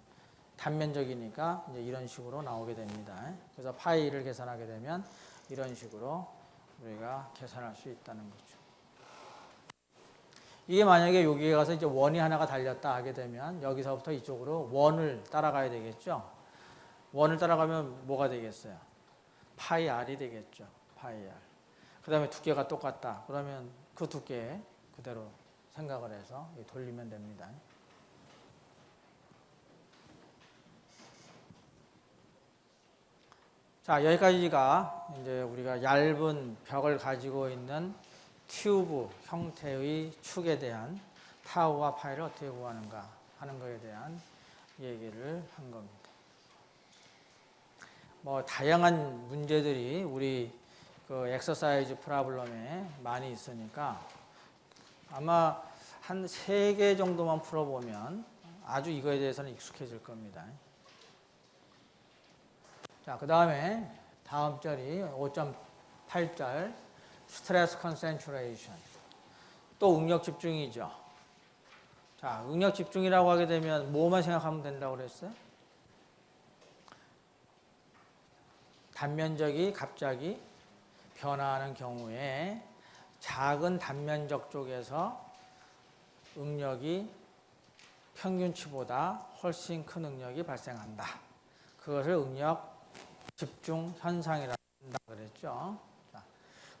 단면적이니까 이제 이런 식으로 나오게 됩니다. 그래서 파이를 계산하게 되면 이런 식으로 우리가 계산할 수 있다는 거죠. 이게 만약에 여기에 가서 이제 원이 하나가 달렸다 하게 되면 여기서부터 이쪽으로 원을 따라가야 되겠죠. 원을 따라가면 뭐가 되겠어요? 파이 r이 되겠죠. 파이 r. 그 다음에 두께가 똑같다. 그러면 그 두께 그대로 생각을 해서 돌리면 됩니다. 자, 여기까지가 이제 우리가 얇은 벽을 가지고 있는 튜브 형태의 축에 대한 타우와 파이를 어떻게 구하는가 하는 것에 대한 얘기를 한 겁니다. 뭐 다양한 문제들이 우리 그 엑서사이즈 프로블럼에 많이 있으니까 아마 한 3개 정도만 풀어보면 아주 이거에 대해서는 익숙해질 겁니다. 자, 그 다음에 다음 절이 5.8절 스트레스 컨센트레이션. 또 응력 집중이죠. 자, 응력 집중이라고 하게 되면 뭐만 생각하면 된다고 그랬어요? 단면적이 갑자기 변화하는 경우에 작은 단면적 쪽에서 응력이 평균치보다 훨씬 큰 응력이 발생한다. 그것을 응력 집중 현상이라고 한다 그랬죠. 자,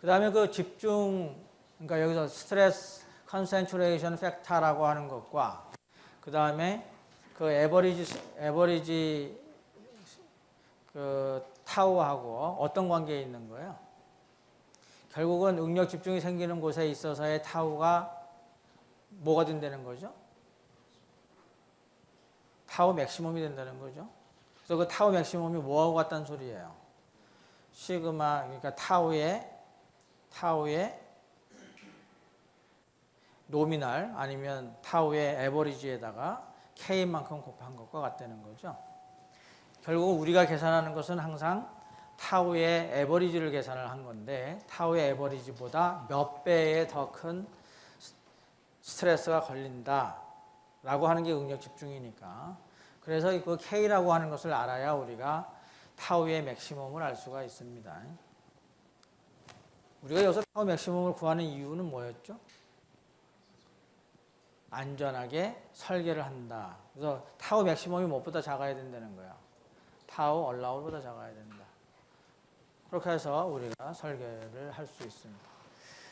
그 다음에 그 집중, 그러니까 여기서 스트레스 컨센트레이션 팩터라고 하는 것과 그 다음에 그 에버리지 그 타우하고 어떤 관계에 있는 거예요? 결국은 응력 집중이 생기는 곳에 있어서의 타우가 뭐가 된다는 거죠? 타우 맥시멈이 된다는 거죠. 그래서 그 타우 맥시멈이 뭐하고 같다는 소리예요? 시그마, 그러니까 타우의 노미널 아니면 타우의 에버리지에다가 K만큼 곱한 것과 같다는 거죠. 결국 우리가 계산하는 것은 항상 타우의 에버리지를 계산을 한 건데 타우의 에버리지보다 몇 배의 더 큰 스트레스가 걸린다라고 하는 게 응력 집중이니까. 그래서 그 K라고 하는 것을 알아야 우리가 타우의 맥시멈을 알 수가 있습니다. 우리가 여기서 타우 맥시멈을 구하는 이유는 뭐였죠? 안전하게 설계를 한다. 그래서 타우 맥시멈이 무엇보다 작아야 된다는 거야. 타우 얼라우보다 작아야 된다. 그렇게 해서 우리가 설계를 할 수 있습니다.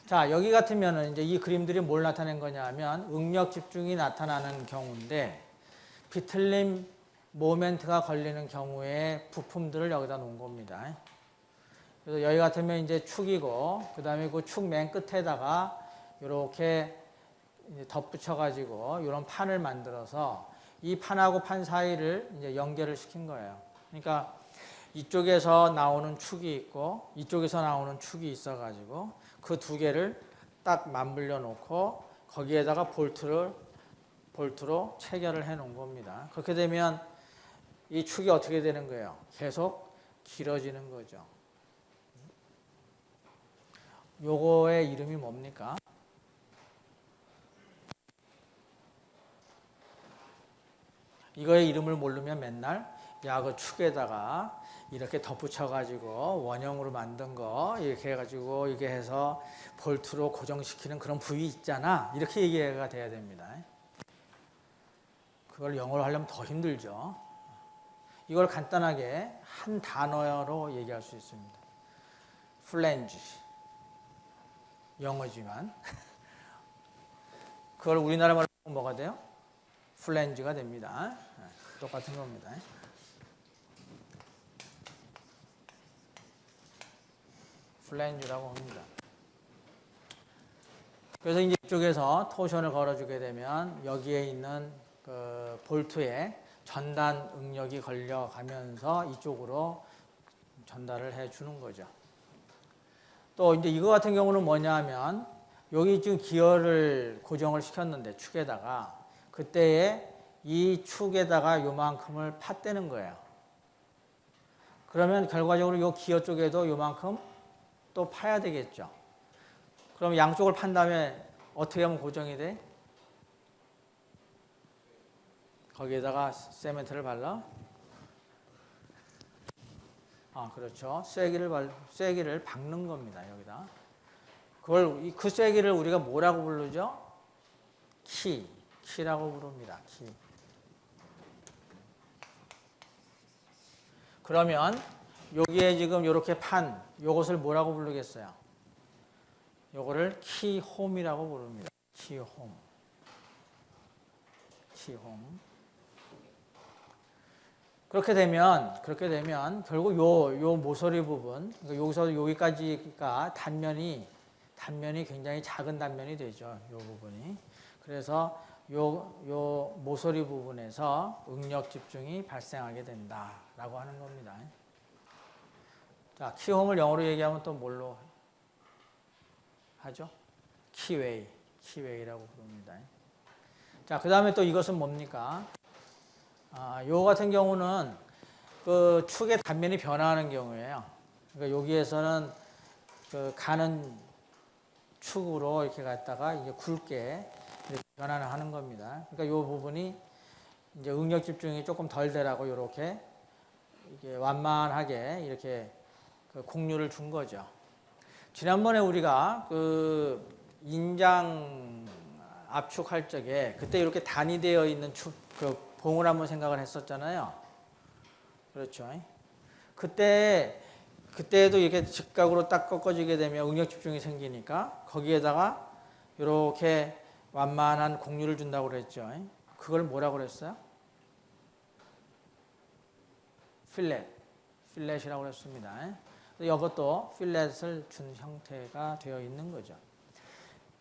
자, 여기 같으면은 이제 이 그림들이 뭘 나타낸 거냐 하면 응력 집중이 나타나는 경우인데 비틀림 모멘트가 걸리는 경우에 부품들을 여기다 놓은 겁니다. 그래서 여기 같으면 이제 축이고 그 다음에 그 축 맨 끝에다가 이렇게 덧붙여 가지고 이런 판을 만들어서 이 판하고 판 사이를 이제 연결을 시킨 거예요. 그러니까 이쪽에서 나오는 축이 있고 이쪽에서 나오는 축이 있어 가지고 그 두 개를 딱 맞물려 놓고 거기에다가 볼트로 체결을 해 놓은 겁니다. 그렇게 되면 이 축이 어떻게 되는 거예요? 계속 길어지는 거죠. 요거의 이름이 뭡니까? 이거의 이름을 모르면 맨날 야, 그 축에다가 이렇게 덧붙여 가지고 원형으로 만든 거 이렇게 해 가지고 이게 해서 볼트로 고정시키는 그런 부위 있잖아. 이렇게 얘기가 돼야 됩니다. 그걸 영어로 하려면 더 힘들죠. 이걸 간단하게 한 단어로 얘기할 수 있습니다. 플랜지. 영어지만 그걸 우리나라 말로 뭐가 돼요? 플랜지가 됩니다. 똑같은 겁니다. 플랜지라고 합니다. 그래서 이제 이쪽에서 토션을 걸어주게 되면 여기에 있는 그 볼트에 전단 응력이 걸려가면서 이쪽으로 전달을 해 주는 거죠. 또 이제 이거 같은 경우는 뭐냐 하면 여기 지금 기어를 고정을 시켰는데 축에다가 그때에 이 축에다가 요만큼을 팠대는 거예요. 그러면 결과적으로 이 기어 쪽에도 요만큼 또 파야 되겠죠. 그럼 양쪽을 판 다음에 어떻게 하면 고정이 돼? 거기에다가 세멘트를 발라? 그렇죠. 쐐기를 박는 겁니다. 여기다. 그 쐐기를 우리가 뭐라고 부르죠? 키라고 부릅니다. 키. 그러면 여기에 지금 이렇게 판 요것을 뭐라고 부르겠어요? 요거를 키홈이라고 부릅니다. 키홈. 그렇게 되면 결국 요 모서리 부분, 여기서 여기까지가 단면이 굉장히 작은 단면이 되죠. 요 부분이. 그래서 요 모서리 부분에서 응력 집중이 발생하게 된다라고 하는 겁니다. 자, 키홈을 영어로 얘기하면 또 뭘로 하죠? 키웨이라고 부릅니다. 자, 그 다음에 또 이것은 뭡니까? 요 같은 경우는 그 축의 단면이 변화하는 경우예요. 그러니까 여기에서는 그 가는 축으로 이렇게 갔다가 이제 굵게 이렇게 변화를 하는 겁니다. 그러니까 요 부분이 이제 응력 집중이 조금 덜 되라고 이렇게 완만하게 이렇게 그 곡률을 준 거죠. 지난번에 우리가 그 인장 압축할 적에 그때 이렇게 단위되어 있는 그 봉을 한번 생각을 했었잖아요. 그렇죠. 그때 그때에도 이렇게 직각으로 딱 꺾어지게 되면 응력 집중이 생기니까 거기에다가 이렇게 완만한 곡률을 준다고 그랬죠. 그걸 뭐라고 그랬어요? 필렛이라고 그랬습니다. 이것도 필렛을 준 형태가 되어 있는 거죠.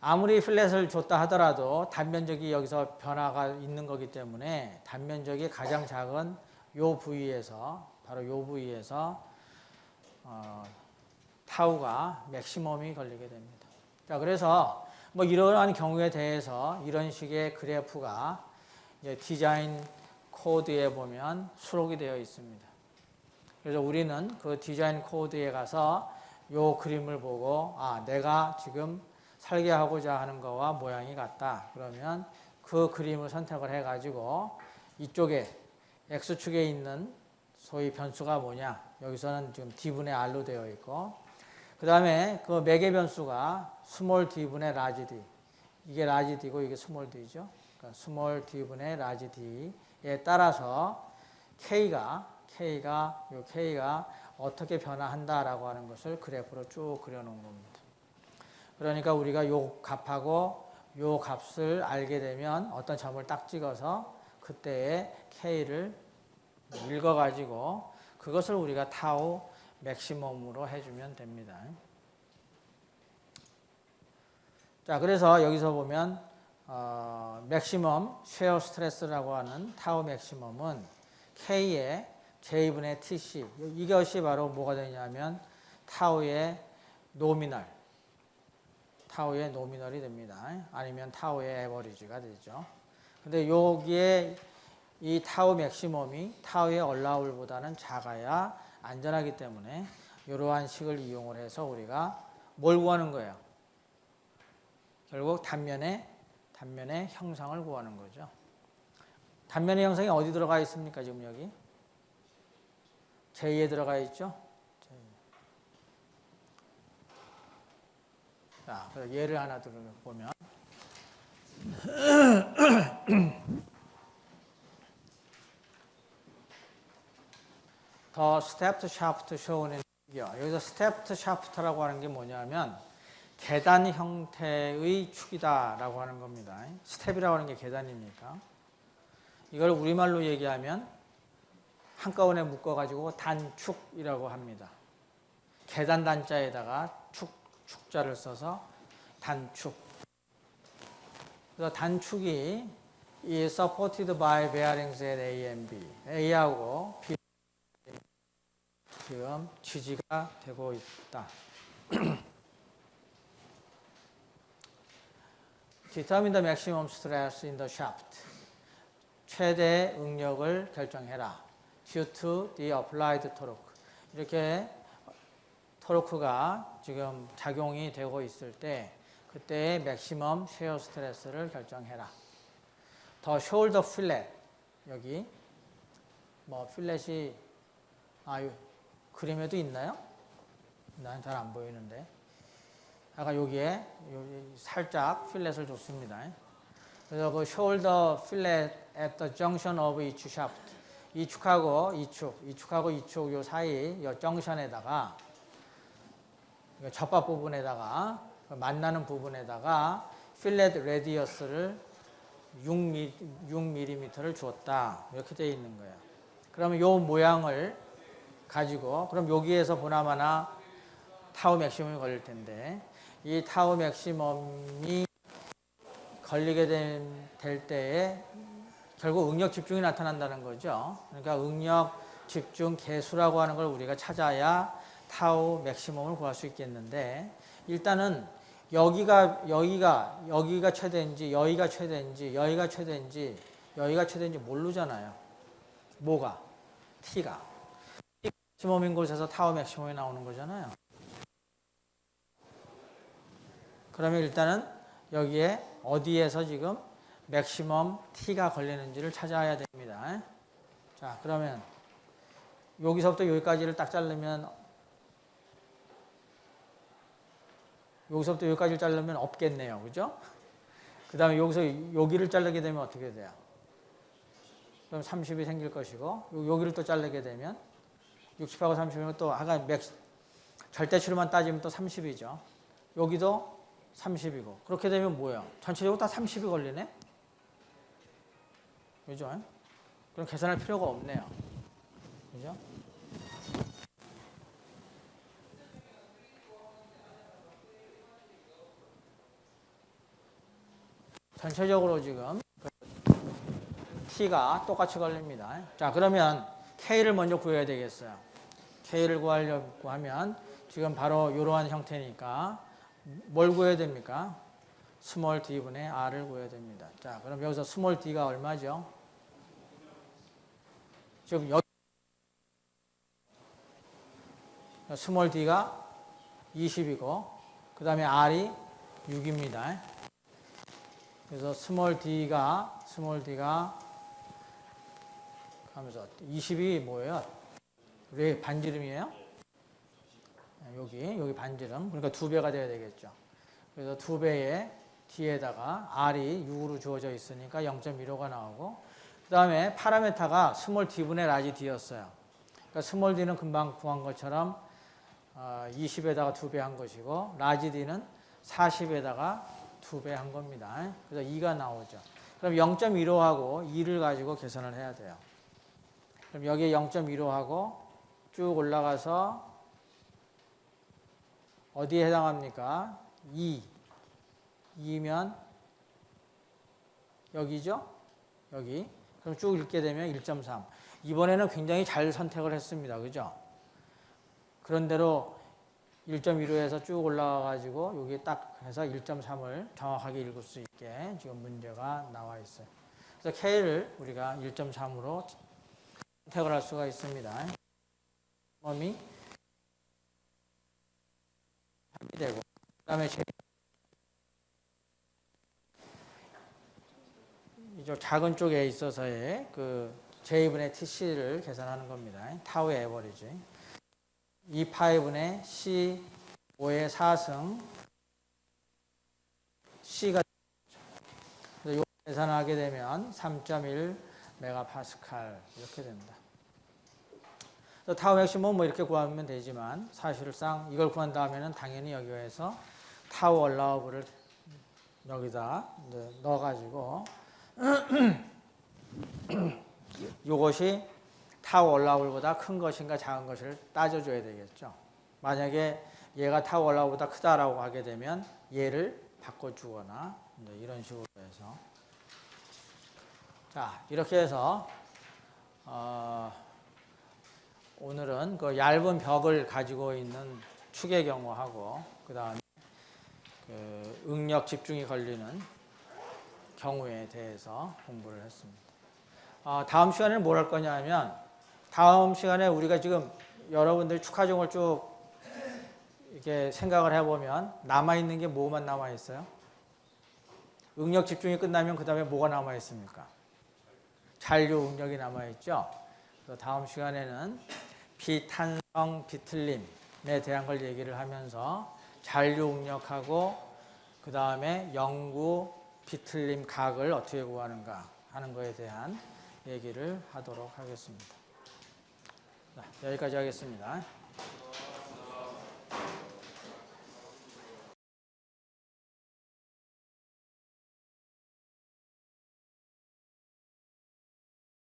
아무리 필렛을 줬다 하더라도 단면적이 여기서 변화가 있는 거기 때문에 단면적이 가장 작은 요 부위에서 바로 요 부위에서 타우가 맥시멈이 걸리게 됩니다. 자, 그래서 뭐 이러한 경우에 대해서 이런 식의 그래프가 이제 디자인 코드에 보면 수록이 되어 있습니다. 그래서 우리는 그 디자인 코드에 가서 요 그림을 보고 내가 지금 설계하고자 하는 거와 모양이 같다. 그러면 그 그림을 선택을 해가지고 이쪽에 X축에 있는 소위 변수가 뭐냐. 여기서는 지금 D분의 R로 되어 있고 그 다음에 그 매개 변수가 스몰 D분의 라지 D. 이게 라지 D고 이게 스몰 D죠. 그러니까 스몰 D분의 라지 D에 따라서 K가 어떻게 변화한다라고 하는 것을 그래프로 쭉 그려놓은 겁니다. 그러니까 우리가 요 값하고 요 값을 알게 되면 어떤 점을 딱 찍어서 그때의 K를 읽어가지고 그것을 우리가 타우 맥시멈으로 해주면 됩니다. 자, 그래서 여기서 보면 맥시멈 쉐어 스트레스라고 하는 타우 맥시멈은 K의 J분의 TC 이것이 바로 뭐가 되냐면 타우의 노미널이 됩니다. 아니면 타우의 에버리지가 되죠. 근데 여기에 이 타우 맥시멈이 타우의 얼라울보다는 작아야 안전하기 때문에 이러한 식을 이용을 해서 우리가 뭘 구하는 거예요? 결국 단면의 형상을 구하는 거죠. 단면의 형상이 어디 들어가 있습니까? 지금 여기 J에 들어가 있죠. 자, 예를 하나 들어보면 더 스텝트 샤프트 shown 여기서 스텝트 샤프트라고 하는 게 뭐냐면 계단 형태의 축이다라고 하는 겁니다. 스텝이라고 하는 게 계단이니까 이걸 우리말로 얘기하면 한꺼번에 묶어가지고 단축이라고 합니다. 계단 단자에다가 축자를 써서 단축. 그래서 단축이 is supported by bearings at A and B. A하고 B 지금 지지가 되고 있다. Determine the maximum stress in the shaft. 최대 응력을 결정해라. Due to the applied torque. 이렇게 토르크가 지금 작용이 되고 있을 때 그때의 맥시멈 쉐어 스트레스를 결정해라. 더 shoulder fillet. 여기 뭐 필렛이 그림에도 있나요? 난 잘 안 보이는데. 아까 여기에 살짝 필렛을 줬습니다. 그래서 그 shoulder fillet at the junction of each shaft. 이 축하고 이 축 요 사이 요 정션에다가 접합 부분에다가 만나는 부분에다가 필렛 레디어스를 6mm를 주었다. 이렇게 되어 있는 거예요. 그러면 요 모양을 가지고 그럼 여기에서 보나마나 타우 맥시멈이 걸릴 텐데 이 타우 맥시멈이 걸리게 될 때에 결국 응력 집중이 나타난다는 거죠. 그러니까 응력 집중 계수라고 하는 걸 우리가 찾아야 타우 맥시멈을 구할 수 있겠는데 일단은 여기가 최대인지 여기가 최대인지 모르잖아요. 뭐가? T가. 맥시멈인 곳에서 타우 맥시멈이 나오는 거잖아요. 그러면 일단은 여기에 어디에서 지금 맥시멈 T가 걸리는지를 찾아야 됩니다. 자, 그러면 여기서부터 여기까지를 딱 자르면 없겠네요. 그죠? 그 다음에 여기서 여기를 자르게 되면 어떻게 돼요? 그럼 30이 생길 것이고 여기를 또 자르게 되면 60하고 30이면 또 아까 절대치로만 따지면 또 30이죠. 여기도 30이고. 그렇게 되면 뭐예요? 전체적으로 다 30이 걸리네? 그죠? 그럼 계산할 필요가 없네요. 그죠? 전체적으로 지금 T가 똑같이 걸립니다. 자, 그러면 K를 먼저 구해야 되겠어요. K를 구하려고 하면 지금 바로 이러한 형태니까 뭘 구해야 됩니까? 스몰 d분의 r을 구해야 됩니다. 자, 그럼 여기서 스몰 d가 얼마죠? 지금 여기 스몰 d가 20이고 그 다음에 r이 6입니다. 그래서 스몰 d가 하면서 20이 뭐예요? 왜 반지름이에요? 여기 반지름. 그러니까 2배가 돼야 되겠죠. 그래서 2배의 d에다가 r이 6으로 주어져 있으니까 0.15가 나오고 그 다음에 파라메타가 스몰 d분의 라지 d였어요. 그러니까 스몰 d는 금방 구한 것처럼 20에다가 2배 한 것이고 라지 d는 40에다가 2배 한 겁니다. 그래서 2가 나오죠. 그럼 0.15하고 2를 가지고 계산을 해야 돼요. 그럼 여기에 0.15하고 쭉 올라가서 어디에 해당합니까? 2면 여기죠? 여기. 그럼 쭉 읽게 되면 1.3. 이번에는 굉장히 잘 선택을 했습니다. 그죠? 그런대로 1.15에서 쭉 올라가가지고 여기 딱 해서 1.3을 정확하게 읽을 수 있게 지금 문제가 나와 있어요. 그래서 K를 우리가 1.3으로 선택을 할 수가 있습니다. 범위 합의되고 그 다음에 이쪽 작은 쪽에 있어서의 그 J분의 TC를 계산하는 겁니다. 타우의 에버리지. 2파이분의 C5의 4승 C가 그래서 이 계산을 하게 되면 3.1 메가파스칼 이렇게 됩니다. 타우 맥시멈 뭐 이렇게 구하면 되지만 사실상 이걸 구한 다음에는 당연히 여기에서 타우 얼라우블을 여기다 넣어가지고 이것이 타우 얼라우블보다 큰 것인가 작은 것을 따져줘야 되겠죠. 만약에 얘가 타우 얼라우블보다 크다라고 하게 되면 얘를 바꿔주거나 이런 식으로 해서 자 이렇게 해서 오늘은 그 얇은 벽을 가지고 있는 축의 경우하고 그 다음에 그 응력 집중이 걸리는 경우에 대해서 공부를 했습니다. 다음 시간에는 뭘 할 거냐 하면 다음 시간에 우리가 지금 여러분들이 축하종을 쭉 이렇게 생각을 해보면 남아있는 게 뭐만 남아있어요? 응력 집중이 끝나면 그 다음에 뭐가 남아있습니까? 잔류 응력이 남아있죠. 그래서 다음 시간에는 비탄성 비틀림에 대한 걸 얘기를 하면서 잔류 응력하고 그 다음에 영구 비틀림 각을 어떻게 구하는가 하는 거에 대한 얘기를 하도록 하겠습니다. 자, 여기까지 하겠습니다.